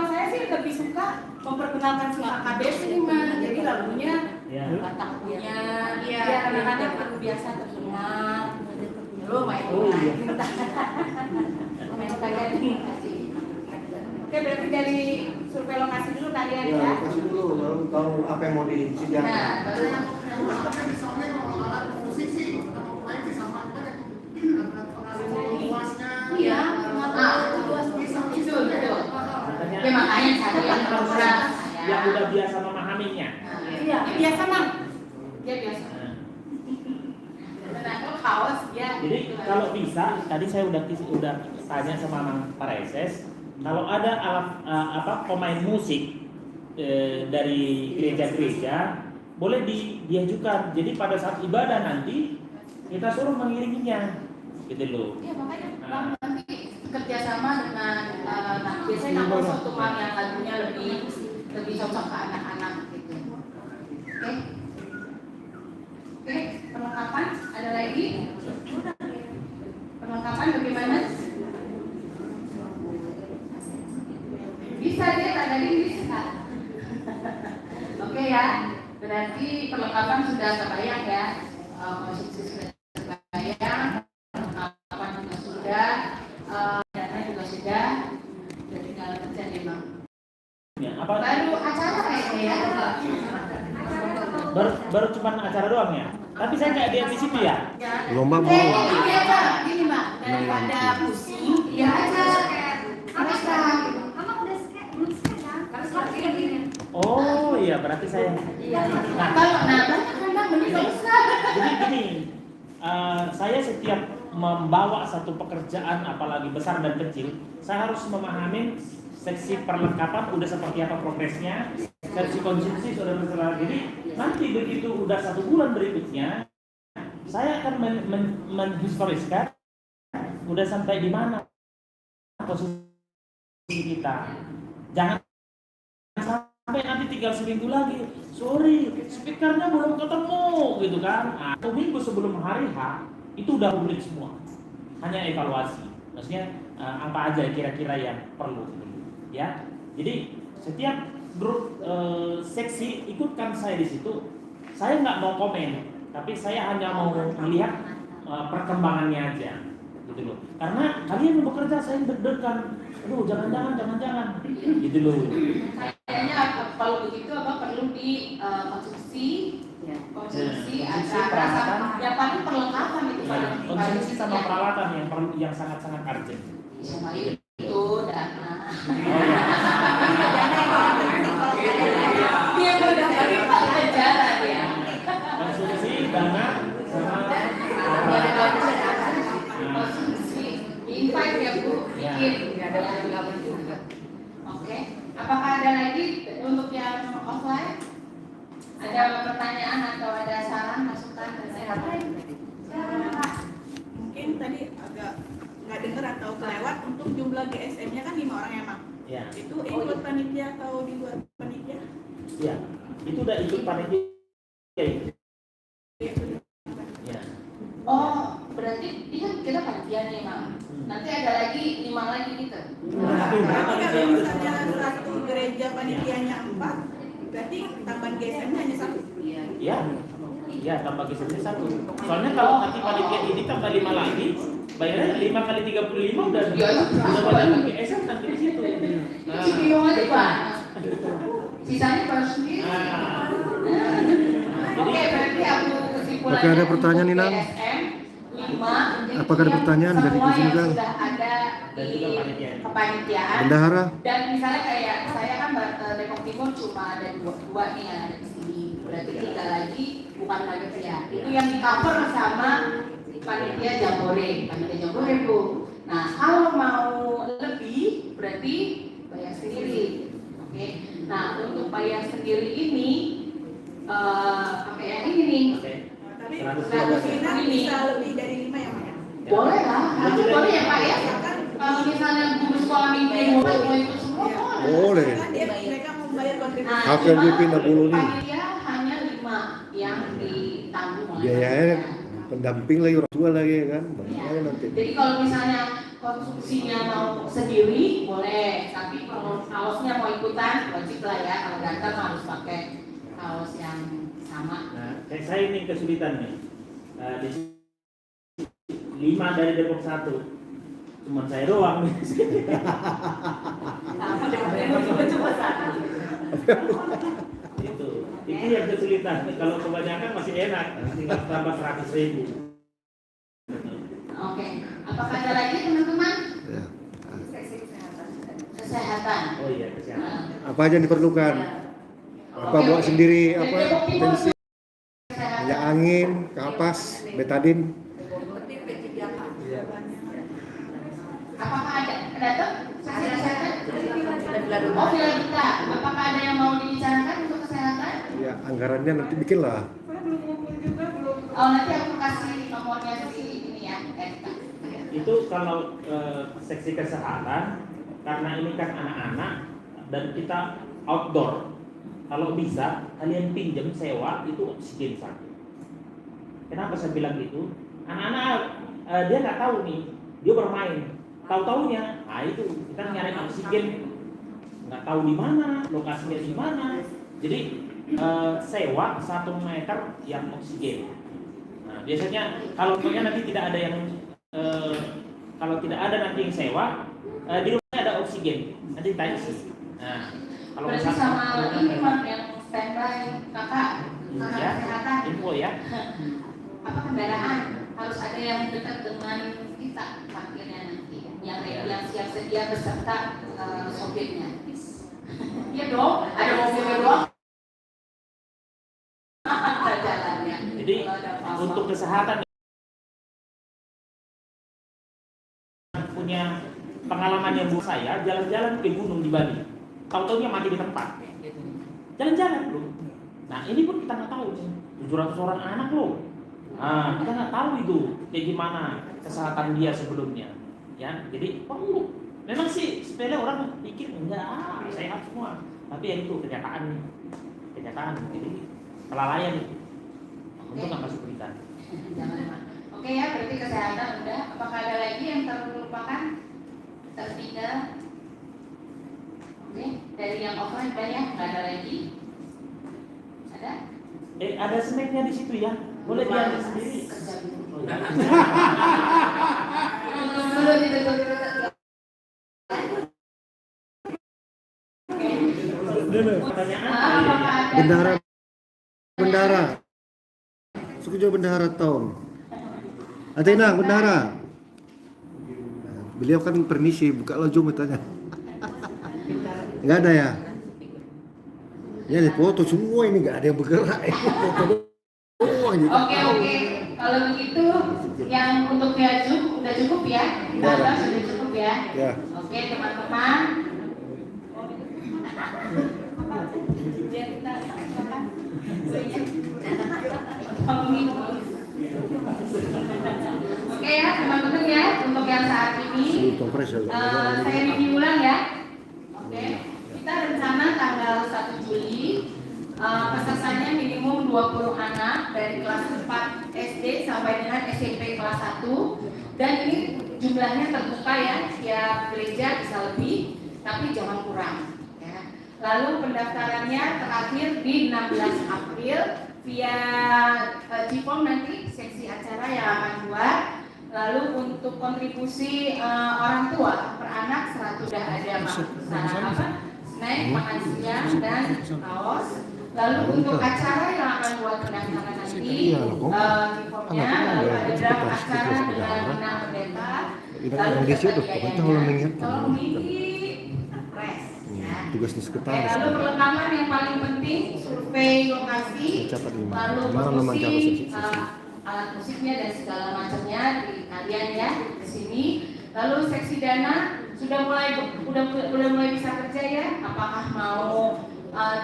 saya sih lebih suka memperkenalkan si AKBS ini mah. Jadi lagunya Batak punya, biar anak-anak terbiasa terdengar. Lalu main main kalian nih. Oke berarti dari survei lokasi dulu kalian ya. Kasih dulu, baru tahu apa yang mau disediakan. Nah, baru iya, betul. Ya makanya cari yang murah. Yang udah biasa memahaminya. Iya, biasa Mang. Dia biasa. Nah, kalau kaos dia. Jadi kalau bisa, tadi saya udah tanya sama Pak Reses, kalau ada alat pemain musik dari gereja-gereja boleh diajukan. Jadi pada saat ibadah nanti kita suruh mengiringinya, gitu loh. Iya makanya nanti kerjasama dengan biasanya Nakoso tuh Mang yang lagunya lebih cocok ke anak-anak gitu. Oke, perlengkapan ada lagi? Perlengkapan bagaimana? Bisa deh, ada bisa. Oke ya, berarti perlengkapan sudah terbayang ya. Konsumsi sudah terbayang, perlengkapan juga sudah, dana juga sudah. Jadi tinggal kerja nih Bang. Ya, apa? Baru acara kayaknya ya. Baru cuma acara doang ya. Tapi saya nggak lihat di situ ya. Lomba mau. Ini aja, gini Mbak, daripada pusing, ya aja. Apa sekarang? Kamu udah belum kan? Harus latihan gini. Oh iya, berarti saya. Nah, banyak kan Bang, mending nggak usah. Jadi gini, saya setiap membawa satu pekerjaan apalagi besar dan kecil, saya harus memahami seksi perlengkapan udah seperti apa progresnya, seksi konsumsi sudah berjalan. Jadi nanti begitu udah 1 bulan berikutnya, saya akan menhistoriskan udah sampai di mana posisi kita. Jangan sampai nanti tinggal seminggu lagi, sorry, speakernya belum ketemu, gitu kan? Nah, 1 minggu sebelum hari H itu udah publik semua, hanya evaluasi, maksudnya apa aja kira-kira yang perlu, ya. Jadi setiap grup seksi ikutkan saya di situ, saya nggak mau komen, tapi saya hanya mau melihat perkembangannya aja, gitu loh. Karena kalian bekerja, saya deg-degan, aduh jangan-jangan, gitu loh. Kayaknya kalau begitu perlu di konsumsi acara yang paling perlengkapan itu Konsumsi sama peralatan yang sangat-sangat urgent. sama itu dana. Dia udah bagi pelajaran ya. Konsumsi dana sama Konsumsi invite ya Bu, bikin. Oke, apakah ada lagi untuk yang offline? Ada pertanyaan atau ada saran, masukan dan saya Mungkin tadi agak nggak dengar atau kelewat untuk jumlah GSM-nya kan 5 orang emang. ya. Itu ikut panitia atau di luar panitia? Ya, itu udah ikut panitia. Ya. Oh, berarti ini kita panitia nih Mang. Nanti ada lagi 5 lagi gitu. Berarti kalau misalnya satu gereja panitianya 4, berarti tambahan GSM-nya hanya 1. Ya. Ya, tambah gesernya 1. Soalnya kalau nanti panitia ini tambah 5 lagi, bayarnya 5 kali 35 udah banyak GSM nanti di situ. Itu bingung aja Pak. Sisanya baru sendiri. Oke, berarti aku kesimpulannya. Oke, ada pertanyaan, Nina? GSM 5. Apakah ada pertanyaan dari semua Kuzin, yang Kang? sudah ada Dan di juga panitia. kepanitiaan. Bendahara. Dan misalnya kayak saya kan Depok Timur cuma ada dua nih yang ada di sini. Berarti 3 lagi bukan panitia. Itu yang di cover sama panitia Jambore, Bu. Nah, kalau mau lebih berarti bayar sendiri. Oke. Nah, untuk bayar sendiri ini apa ya ini nih? Tapi 100 ini bisa lebih dari 5 ya Pak ya? Boleh lah, harusnya boleh ya Pak ya. Kalau misalnya guru sekolah minggu mau ikut semua boleh. Boleh. Kan mereka mau bayar kontribusi. Nah, Hakim cuma pindah bulu nih. panitia hanya 5 yang ditanggung oleh Biayanya panitia. pendamping lagi, orang tua lagi kan. Ya. Makanya nanti. Jadi kalau misalnya konsumsinya mau sendiri boleh, tapi kalau kaosnya mau ikutan wajib lah ya. Kalau datang harus pakai kaos yang sama. Nah, kayak saya ini kesulitan nih. Di 5 dari Depok 1. Cuman saya doang nih. Itu yang kesulitan. Kalau kebanyakan masih enak, tinggal tambah 100.000. Oke. Apakah ada lagi teman-teman? Ya. Kesehatan. Oh iya, kesehatan. Apa aja yang diperlukan? Apa Oke, buat oke. sendiri? Dari Apa Depok Timur, tensi? kesehatan. Minyak angin, kapas, betadin. Apakah ada tuh saksi kesehatan? Oh, Villa. Apakah ada yang mau dibicarakan untuk kesehatan? Ya anggarannya nanti bikin lah. Oh, nanti aku kasih nomornya di ini ya, Erika. Itu kalau seksi kesehatan, karena ini kan anak-anak dan kita outdoor, kalau bisa kalian pinjam sewa itu oksigen 1. Kenapa saya bilang gitu? Anak-anak dia nggak tahu nih, dia bermain, tahu-taunya, nah itu kita nyari oksigen, nggak tahu di mana, lokasinya di mana. Jadi sewa 1 meter yang oksigen. Nah, biasanya kalau nanti tidak ada yang kalau tidak ada nanti yang sewa, di rumahnya ada oksigen, nanti kita isi. Nah, kalau Berarti misalkan- sama ini Mas yang standby kakak ya, kesehatan. info ya. Apa kendaraan harus ada yang dekat dengan kita parkirnya nanti yang siap sedia beserta sopirnya. Iya dong, ada mobilnya doang. Ada jalannya. Jadi Kalau ada apa-apa. untuk kesehatan punya pengalaman yang buruk, saya jalan-jalan ke gunung di Bali, tahu-taunya mati di tempat. Jalan-jalan loh. Nah ini pun kita nggak tahu nih, 700 orang anak loh. Nah, kita nggak tahu itu kayak gimana kesehatan dia sebelumnya, ya. Jadi memang sih sepele orang pikir enggak sehat semua. Tapi ya itu kenyataan, jadi kelalaian itu untuk nggak masuk berita. Jangan lupa. Oke ya, berarti kesehatan udah. Apakah ada lagi yang terlupakan, tertinggal? Oke, dari yang offline udah ya, nggak ada lagi. Ada? Ada snacknya di situ ya, boleh diambil sendiri. Kerja dulu. Oh, ya. Tutup dulu, ditutup dulu. Pertanyaan. Bendara. Suku Jawa bendahara tahun. Atina, bendahara. Beliau kan permisi, buka laju matanya. Enggak ada ya? Ya, foto semua ini enggak ada yang bergerak. Foto doang gitu. Oke. Kalau begitu, yang untuk via Zoom udah cukup ya? Kita sudah cukup ya? Ya. Oke, teman-teman. Biar kita silakan. Oke ya teman-teman ya, untuk yang saat ini saya review ulang ya. Oke, kita rencana tanggal 1 Juli pesertanya minimum 20 anak dari kelas 4 SD sampai dengan SMP kelas 1, dan ini jumlahnya terbuka ya, tiap gereja bisa lebih tapi jangan kurang ya. Lalu pendaftarannya terakhir di 16 April via Jipom, nanti seksi acara yang akan buat. Lalu untuk kontribusi orang tua per anak 100, sudah ada snack, makan siang dan kaos. Lalu untuk acara yang akan buat pendaftaran nanti Jipomnya, lalu ada draft acara dengan Nina Pendeta. Lalu tolong di press. Tugas di sekretaris. Lalu perlengkapan yang paling penting, survei lokasi, lalu musik, alat musiknya dan segala macamnya di kalian ya di sini. Lalu seksi dana sudah mulai bisa kerja ya. Apakah mau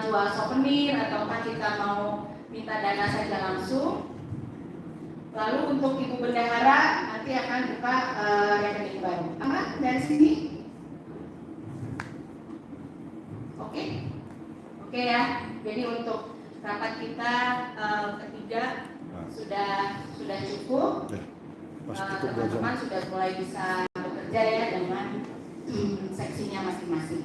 jual souvenir ataukah kita mau minta dana saja langsung? Lalu untuk Ibu Bendahara nanti akan buka rekening baru. Aman dari sini? Oke ya. Jadi untuk rapat kita ketiga sudah cukup. Teman-teman sudah mulai bisa bekerja ya dengan seksinya masing-masing.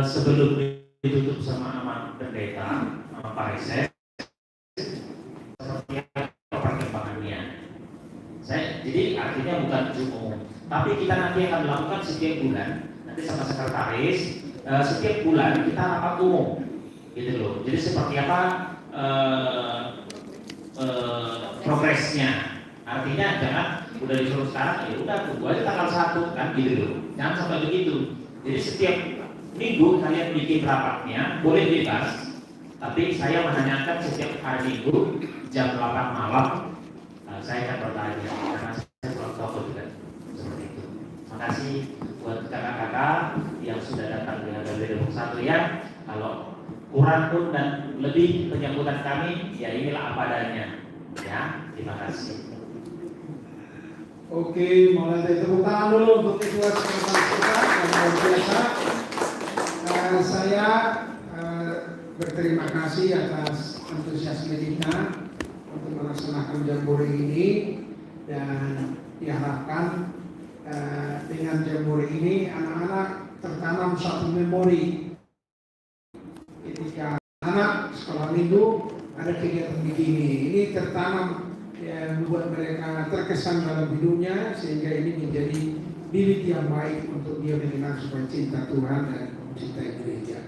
Sebelum ditutup sama pendeta, sama Pak Reses, seperti apa perkembangannya? Jadi artinya bukan umum, tapi kita nanti akan melakukan setiap bulan. Nanti sama sekretaris, setiap bulan kita rapat umum, gitu loh. Jadi seperti apa progresnya? Artinya jangan udah disuruh sekarang, ya udah tunggu aja tanggal 1 kan, gitu loh. Jangan sampai begitu. Jadi setiap minggu kalian bikin rapatnya, boleh bebas, tapi saya menanyakan setiap hari minggu jam 8 malam saya akan bertanya karena saya belum tahu juga seperti itu. Terima kasih buat kakak-kakak yang sudah datang di HGB Depok 1 ya. Kalau kurang pun dan lebih penyambutan kami, ya inilah apa adanya. Ya, terima kasih. Oke, mulai dari tepuk tangan dulu untuk ketua sekretaris kita yang luar biasa. Saya berterima kasih atas antusiasme kita untuk melaksanakan jambore ini, dan diharapkan dengan jambore ini anak-anak tertanam satu memori. Ketika anak sekolah minggu ada kegiatan begini, ini tertanam ya, membuat mereka terkesan dalam hidupnya, sehingga ini menjadi bibit yang baik untuk dia mengenal supaya cinta Tuhan dan mencintai gereja.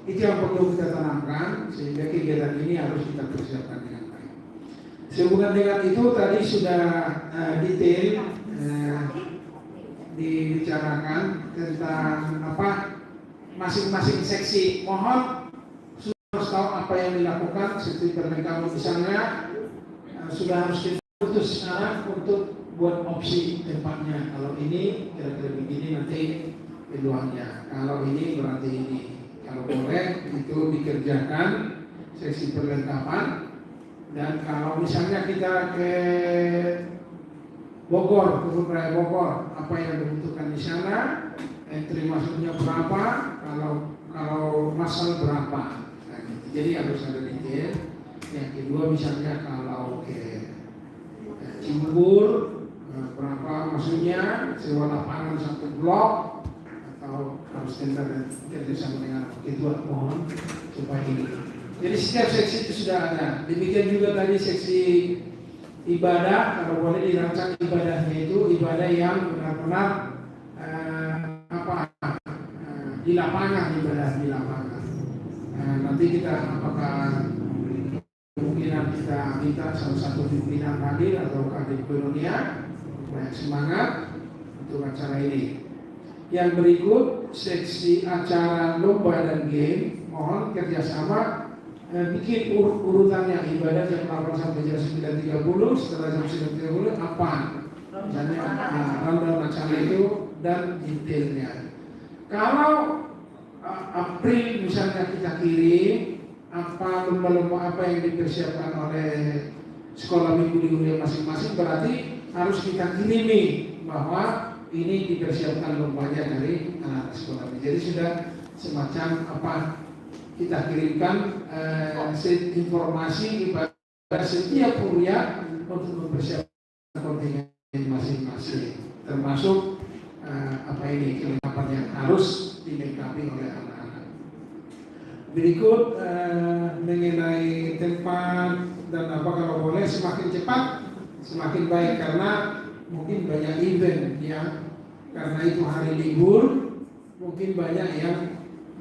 Itu yang perlu kita tanamkan, sehingga kegiatan ini harus kita persiapkan dengan baik. Sehubungan dengan itu tadi sudah detail dibicarakan tentang apa masing-masing seksi. Mohon harus tahu apa yang dilakukan, seperti perlengkapan misalnya sudah harus kita putus sekarang untuk buat opsi tempatnya. Kalau ini kira-kira begini nanti peluangnya. Kalau ini berarti ini. Kalau boleh itu dikerjakan sesi perlengkapan. Dan kalau misalnya kita ke Bogor, kebun raya Bogor, apa yang dibutuhkan di sana, entry masuknya berapa, kalau masal berapa. Nah, gitu. Jadi harus ada detail. Yang kedua misalnya kalau ke Cibubur, berapa maksudnya sewa lapangan satu blok atau harus tender dan kerjasama dengan ketua mohon supaya ini. Jadi setiap seksi itu sudah ada. Demikian juga tadi seksi ibadah, kalau boleh dirancang ibadahnya itu ibadah yang benar-benar di lapangan, ibadah di lapangan. Nanti kita apakah kemungkinan kita minta salah satu pimpinan hadir atau Kadip Perunia banyak semangat untuk acara ini. Yang berikut seksi acara lomba dan game, mohon kerjasama bikin urutannya ibadah jam 8 sampai jam 9.30, setelah jam 9.30 apa misalnya rundown acara itu dan detailnya. Kalau April misalnya kita kirim apa lomba-lomba apa yang dipersiapkan oleh sekolah minggu di wilayah masing-masing, berarti harus kita kirimi bahwa ini dipersiapkan lombanya dari anak sekolah. Jadi sudah semacam apa kita kirimkan informasi kepada setiap kuliah untuk mempersiapkan kontingen masing-masing, termasuk apa ini kelengkapan yang harus dilengkapi oleh anak-anak. Berikut mengenai tempat dan apa, kalau boleh semakin cepat semakin baik karena mungkin banyak event ya, karena itu hari libur mungkin banyak yang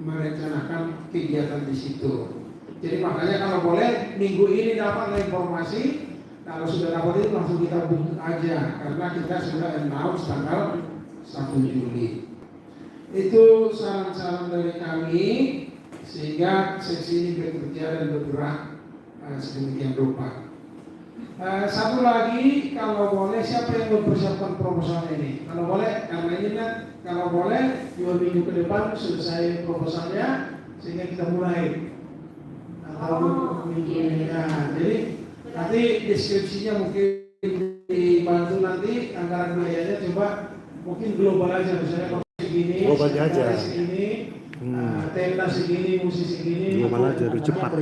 merencanakan kegiatan di situ. Jadi makanya kalau boleh minggu ini dapat informasi, kalau sudah dapat itu langsung kita buka aja karena kita sudah announce tanggal 1 Juli. Itu saran-saran dari kami sehingga seksi ini bekerja dan bergerak sedemikian rupa. Satu lagi, kalau boleh siapa yang mempersiapkan proposal ini? Kalau boleh, karena ini kan kalau boleh 2 minggu ke depan selesai proposalnya sehingga kita mulai atau minggu ini. Nah, jadi nanti deskripsinya mungkin dibantu nanti anggaran biayanya coba mungkin global aja, misalnya kalau segini, global aja. Segini, tenda segini, musisi segini. Global aja, lebih cepat.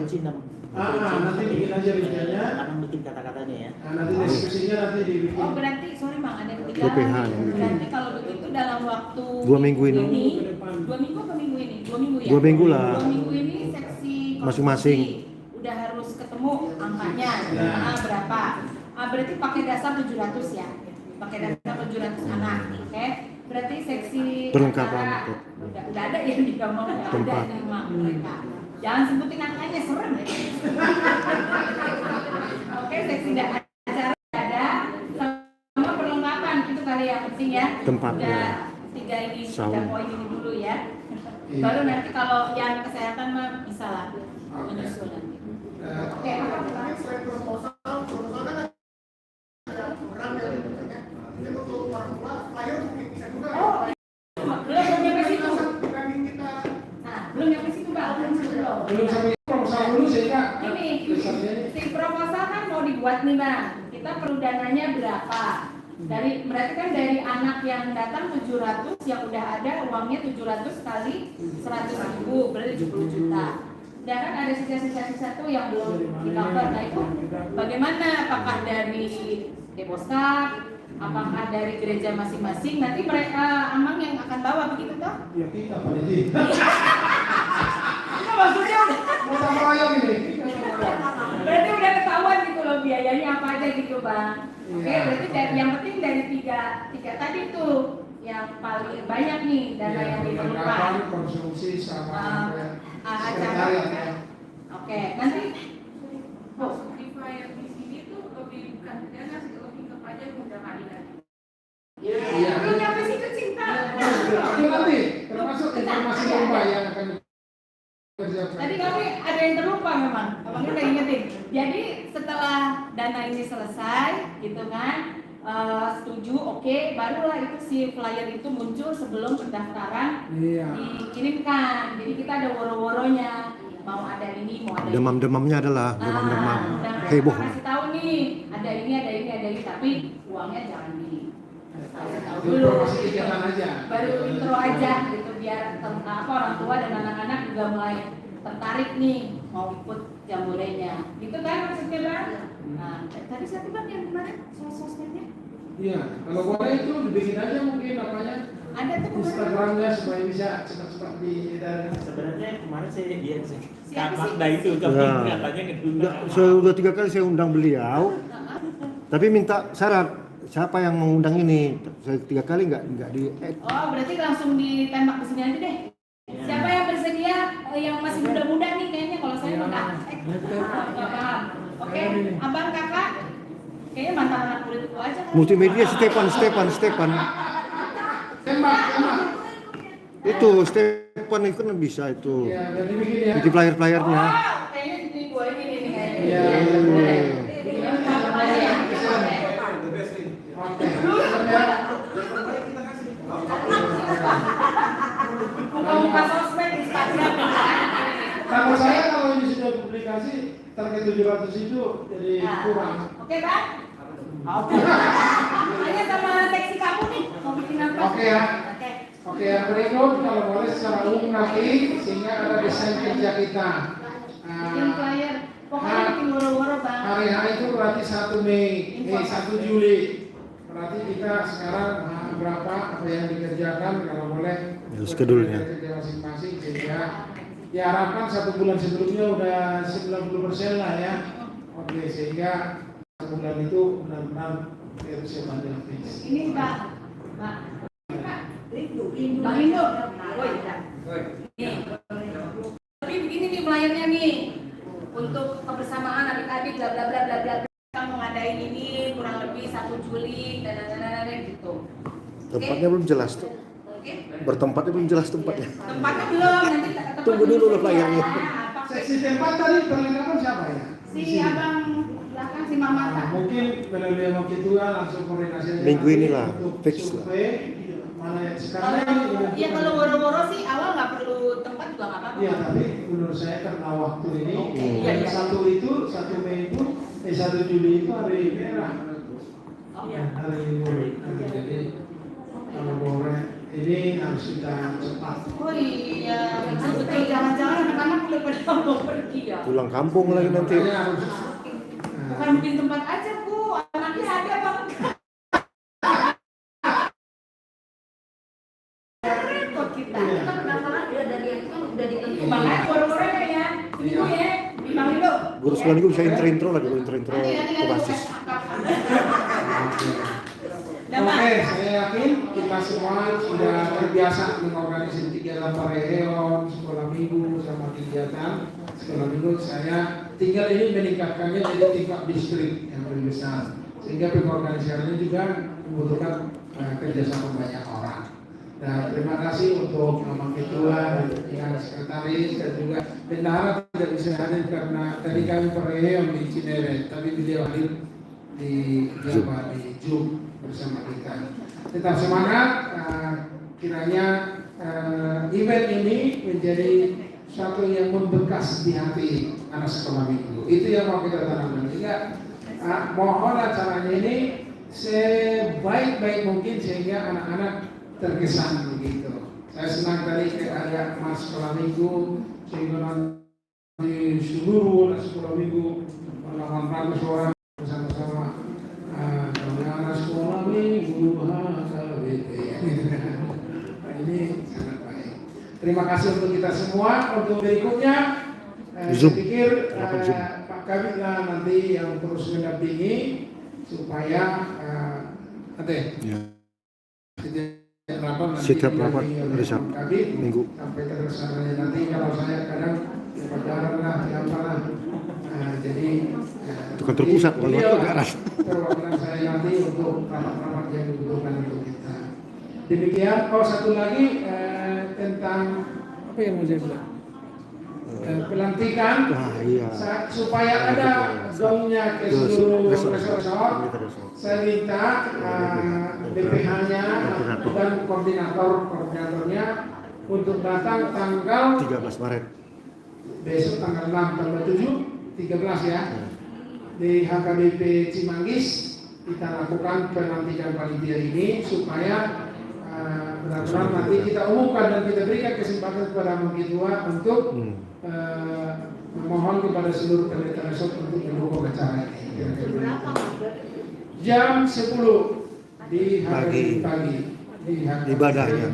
Nanti bikin aja rencananya. Kadang bikin kata-katanya ya. Nanti deskripsinya nanti dibikin. Oh berarti sorry Bang, ada yang PPH ketinggalan. yang bikin. Berarti kalau begitu dalam waktu 2 minggu ini. 2 minggu apa minggu ini? 2 minggu ya? 2 minggu lah. 2 minggu ini seksi Masing-masing. udah harus ketemu angkanya berapa? Berarti pakai dasar 700 ya? Pakai dasar 700 anak, oke? Berarti seksi Perlengkapan. acara udah ada yang di kamar, Tempat. ada nama mereka. Jangan sebutin angkanya, serem ya. Oke, seksi acara ada sama perlengkapan itu kali yang penting ya. Tempatnya. Udah 3 ini, 3 poin ini dulu ya. Baru nanti kalau yang kesehatan mah bisa lah menyusul nanti. Oke, Selain proposal kan ada program yang dibentuknya. Ini untuk orang tua, flyer mungkin bisa juga. belum nyampe situ. Dibanding kita Nah, belum nyampe situ Mbak. Belum sampai proposal dulu sehingga Ini si proposal kan mau dibuat nih Bang. Kita perlu dananya berapa? Berarti kan dari anak yang datang 700, yang udah ada uangnya 700 kali 100.000, berarti 70 juta. Dan kan ada sisa-sisa tuh yang belum di-cover. Nah itu bagaimana? Apakah dari Deposkap? Apakah dari gereja masing-masing? Nanti mereka Amang yang akan bawa begitu toh? ya kita pada ini. Itu maksudnya udah. Mau sama ayam ini. Berarti udah ketahuan gitu loh biayanya apa aja gitu Bang. Oke, berarti yang penting dari tiga tadi tuh yang paling banyak nih dana yang diperlukan. Konsumsi sama Acara. Oke, nanti di flyer di sini tuh lebih bukan ke dana sih, lebih kepada modal kehadiran. Iya. belum nyampe situ cinta. Itu nanti termasuk informasi lomba yang akan dipersiapkan. Tadi kami ada yang terlupa memang, abangnya udah ingetin. Jadi setelah dana ini selesai, gitu kan, setuju, oke, barulah itu si flyer itu muncul sebelum pendaftaran dikirimkan. Jadi kita ada woro-woronya, mau ada ini, mau ada Demam-demamnya adalah demam-demam dan heboh. kasih tahu nih, ada ini, tapi uangnya jangan di tahu Itu dulu. informasi kegiatan aja. Baru intro aja gitu biar orang tua dan anak-anak juga mulai tertarik nih mau ikut jamborenya. Gitu kan maksudnya Bang? Nah, tadi satu Bang yang kemarin sosmednya? Iya, kalau boleh itu dibikin aja mungkin apanya Ada tuh kemarin. Instagramnya supaya bisa cepat-cepat diedarkan. Sebenarnya kemarin saya lihat sih Siapa Kak sih? Magda itu Ya. katanya ngedunda. Sudah 3 kali saya undang beliau, tapi minta syarat siapa yang mengundang ini. Saya 3 kali nggak di Oh, berarti langsung ditembak di sini aja deh. Siapa yang bersedia yang masih muda-muda nih kayaknya kalau saya mah nggak paham. Oke, abang kakak kayaknya mantan anak muridku aja kan. multimedia Stepan. Tembak. Itu Stepan itu kan bisa itu. Iya, biar dibikin ya. Bikin flyer-flyernya. Oh, kayaknya jadi gue ini nih kayaknya. Iya. Oke. Buka sosmed Instagram. Kalau saya kalau ini sudah publikasi target 700 itu jadi kurang. Oke, Bang? Oke. Tanya sama seksi kamu nih, mau bikin apa? Oke ya. Oke. Oke, yang berikut kalau boleh secara umum nanti sehingga ada desain kerja kita. Bikin flyer. Pokoknya bikin woro-woro, Bang. Hari H itu berarti 1 1 Juli. Berarti kita sekarang berapa apa yang dikerjakan kalau boleh Ya, schedule-nya. kerja masing-masing sehingga diharapkan 1 bulan sebelumnya udah 90% lah ya. Oke, sehingga 1 bulan itu benar-benar persiapan yang fix. Ini Mbak. Bang Indo. Woi, nih. Tapi begini nih flyernya nih. Untuk kebersamaan adik-adik bla bla bla bla bla. Kita mau ngadain ini kurang lebih 1 Juli dan gitu. Tempatnya belum jelas tuh. Oke. Bertempatnya belum jelas tempatnya. Tempatnya belum, nanti tempat Tunggu dulu lah flyernya. Seksi tempat tadi perlengkapan siapa ya? Si abang belakang si Mama. Nah, mungkin beliau waktu itu kan langsung koordinasi aja Minggu nanti inilah, untuk fix lah. survei mana yang sekarang ini Iya kalau woro-woro sih awal nggak perlu tempat juga nggak apa-apa. Iya, tapi menurut saya karena waktu ini Iya, yang iya. 1 Mei itu 1 Juli itu hari merah. Oh iya. Hari libur. Nah, jadi kalau boleh ini harus kita cepat. Oh iya, betul. Jangan-jangan anak-anak udah pada mau pergi ya. Pulang kampung lagi nanti. Makanya harus Bukan bikin tempat aja Bu, anaknya ada apa enggak? Repot kita. Kita pendaftaran udah dari yang itu kan udah ditentukan. Makanya woro-woro ya, Ibu ya, Bang Indo. Guru sekolah ini bisa intro lagi, intro ke basis. Oke, saya yakin kita semua sudah terbiasa mengorganisasi kegiatan reheon, sekolah minggu, sama kegiatan sekolah minggu. Saya tinggal ini meningkatkannya jadi tingkat distrik yang lebih besar, sehingga pengorganisasinya juga membutuhkan kerjasama banyak orang. Dan terima kasih untuk Mama Ketua dan yang sekretaris dan juga bendahara tidak bisa hadir karena tadi kami reheon di Cinere, tapi beliau hadir di Zoom bersama kita. Tetap semangat, kiranya event ini menjadi suatu yang membekas di hati anak sekolah minggu. Itu yang mau kita tanamkan. Sehingga mohon acaranya ini sebaik-baik mungkin sehingga anak-anak terkesan begitu. Saya senang tadi ada mas sekolah minggu sehingga nanti seluruh anak sekolah minggu melakukan suara bersama-sama. Anak sekolah minggu bahasa ini sangat baik. Terima kasih untuk kita semua. Untuk berikutnya, saya pikir Pak Kabit lah nanti yang terus mendampingi supaya setiap rapat hari Sabtu Minggu. Sampai terlaksana nanti kalau saya kadang pacaran lah, siapa lah. Jadi Itu kantor pusat, kalau beliau itu garasi. perwakilan saya nanti untuk rapat-rapat yang dibutuhkan untuk kita. Demikian. Oh, satu lagi tentang apa yang mau saya bilang? Pelantikan. Wah, iya. Supaya ada gongnya ke seluruh resort. Saya minta BPH-nya dan koordinatornya untuk datang tanggal 13 Maret. besok tanggal 6, tanggal 7, 13 ya. Di HKBP Cimanggis kita lakukan pelantikan panitia ini supaya benar-benar nanti kita umumkan dan kita berikan kesempatan kepada Mengkitua untuk memohon kepada seluruh pendeta resort untuk mendukung acara ini. Jam 10 di hari pagi di ibadahnya.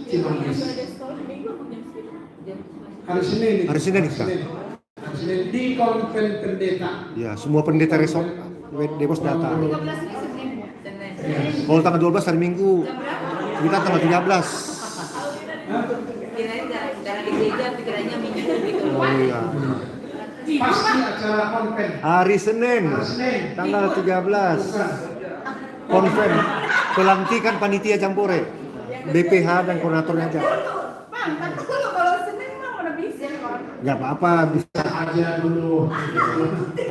Cimanggis. Hari Senin. Hari Senin kita. Hari Senin di konven pendeta. Ya, semua pendeta resort Depos datang. 13 ini Senin. Kalau tanggal 12 hari Minggu, kita tanggal 13. Kirain jarang di gereja, pikirannya minggu gitu. Oh iya. Pasti acara konven. Hari Senin, Hari Senin. tanggal 13. Bukan. Konven pelantikan panitia Jambore, BPH dan koordinatornya aja. Kalau Senin mah udah bisa kok. Nggak apa-apa, bisa Aja dulu.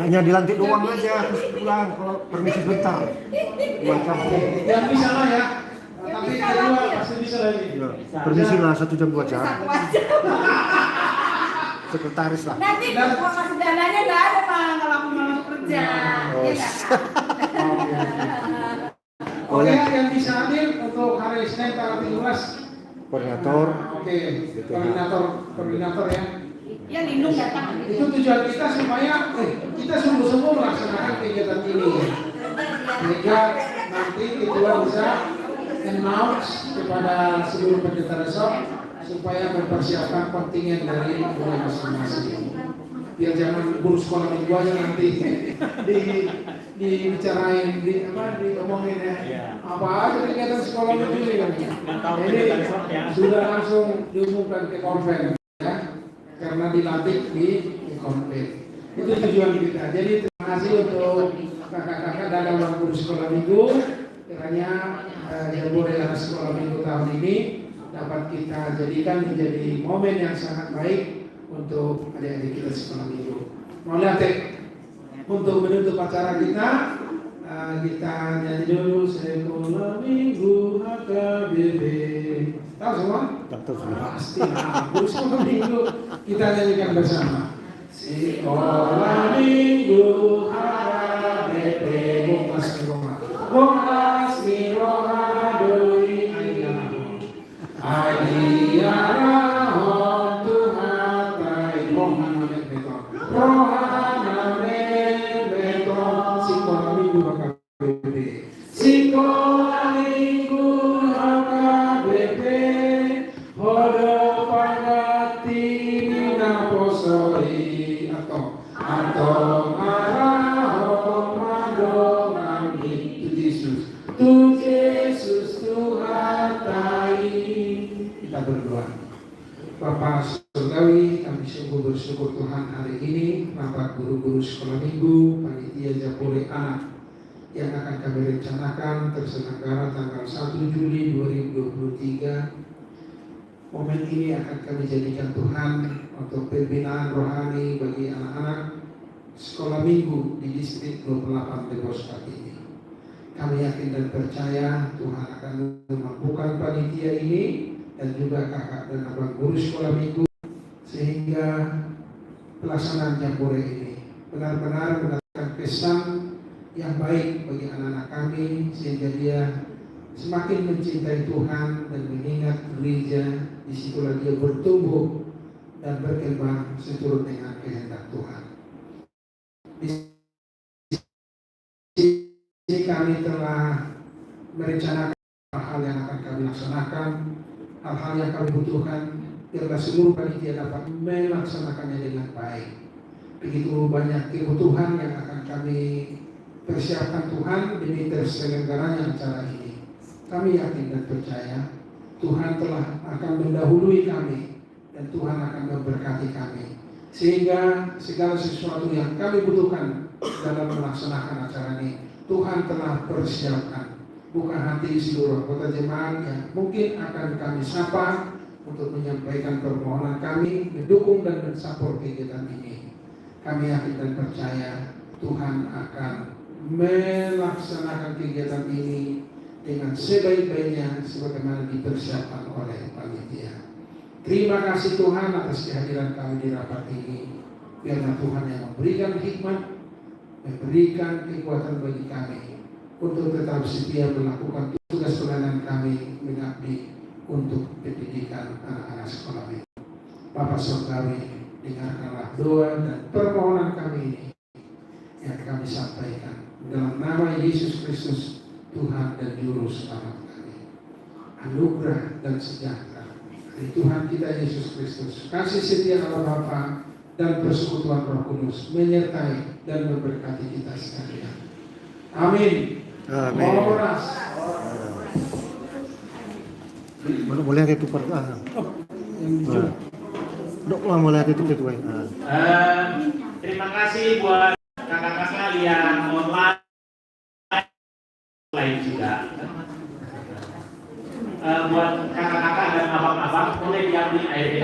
hanya dilantik doang aja, terus pulang kalau permisi sebentar. Macam Yang bisa lah ya. Tapi kedua pasti bisa lagi. permisi lah 1 jam 2 jam. Sekretaris lah. Nanti gua kasih dananya nggak ada Bang kalau aku mau kerja. Oh. Iya nggak? Oke, yang bisa hadir untuk hari Senin tanggal 13. Koordinator. Oke, koordinator ya. Ya lindung datang. Itu tujuan kita supaya kita sungguh-sungguh melaksanakan kegiatan ini. Sehingga nanti ketua bisa announce kepada seluruh pendeta resort supaya mempersiapkan kontingen dari mulai masing-masing. Biar jangan guru sekolah minggu aja nanti dibicarain, diomongin ya. Apa aja kegiatan sekolah minggu ini kan. Jadi sudah langsung diumumkan ke konven ya, karena dilantik di konven. Itu tujuan kita. Jadi terima kasih untuk kakak-kakak dan guru sekolah minggu. Kiranya Jambore anak sekolah minggu tahun ini dapat kita jadikan menjadi momen yang sangat baik untuk adik-adik kita sekolah minggu. Mau lihat untuk menutup acara kita nyanyi dulu sekolah minggu HKBP. Tahu semua? Tahu semua. Pasti. Guru sekolah minggu kita nyanyikan bersama. Sekolah minggu HKBP. Bongas miroha doi Adiyarahon Tuhatai Rohana Beton Sekolah minggu HKBP. Sekolah minggu HKBP Hodo pangati Nina posori Atau arahon madongan itu Yesus Tuhan tai. Kita berdoa. Bapak Surgawi, kami sungguh bersyukur Tuhan hari ini Bapak guru-guru sekolah minggu, panitia Jambore anak yang akan kami rencanakan terselenggara tanggal 1 Juli 2023. Momen ini akan kami jadikan Tuhan untuk pembinaan rohani bagi anak-anak sekolah minggu di distrik 28 Depos ini. Kami yakin dan percaya Tuhan akan memampukan panitia ini dan juga kakak dan abang guru sekolah minggu sehingga pelaksanaan Jambore ini benar-benar mendatangkan kesan yang baik bagi anak-anak kami sehingga dia semakin mencintai Tuhan dan mengingat gereja. Disitulah dia bertumbuh dan berkembang seturut dengan kehendak Tuhan. Di sini kami telah merencanakan hal-hal yang akan kami laksanakan, hal-hal yang kami butuhkan, biarlah seluruh panitia dapat melaksanakannya dengan baik. Begitu banyak kebutuhan yang akan kami persiapkan Tuhan demi terselenggaranya acara ini. Kami yakin dan percaya Tuhan telah akan mendahului kami dan Tuhan akan memberkati kami sehingga segala sesuatu yang kami butuhkan dalam melaksanakan acara ini Tuhan telah persiapkan. Buka hati seluruh anggota jemaat yang mungkin akan kami sapa untuk menyampaikan permohonan kami mendukung dan mensupport kegiatan ini. Kami yakin dan percaya Tuhan akan melaksanakan kegiatan ini dengan sebaik-baiknya sebagaimana dipersiapkan oleh panitia. Terima kasih Tuhan atas kehadiran kami di rapat ini. Biarlah Tuhan yang memberikan hikmat, memberikan kekuatan bagi kami untuk tetap setia melakukan tugas pelayanan kami mengabdi untuk pendidikan anak-anak sekolah ini. Bapak Surgawi, dengarkanlah doa dan permohonan kami ini yang kami sampaikan dalam nama Yesus Kristus, Tuhan dan Juru Selamat kami. Anugerah dan sejahtera dari Tuhan kita Yesus Kristus, kasih setia Allah Bapa dan persekutuan Roh Kudus menyertai dan memberkati kita sekalian. Amin. Amin. Oras. Boleh itu pertanyaan. Dok, boleh itu itu. Terima kasih buat kakak-kakak yang online lain juga. Buat kakak-kakak dan abang-abang boleh diambil air minum.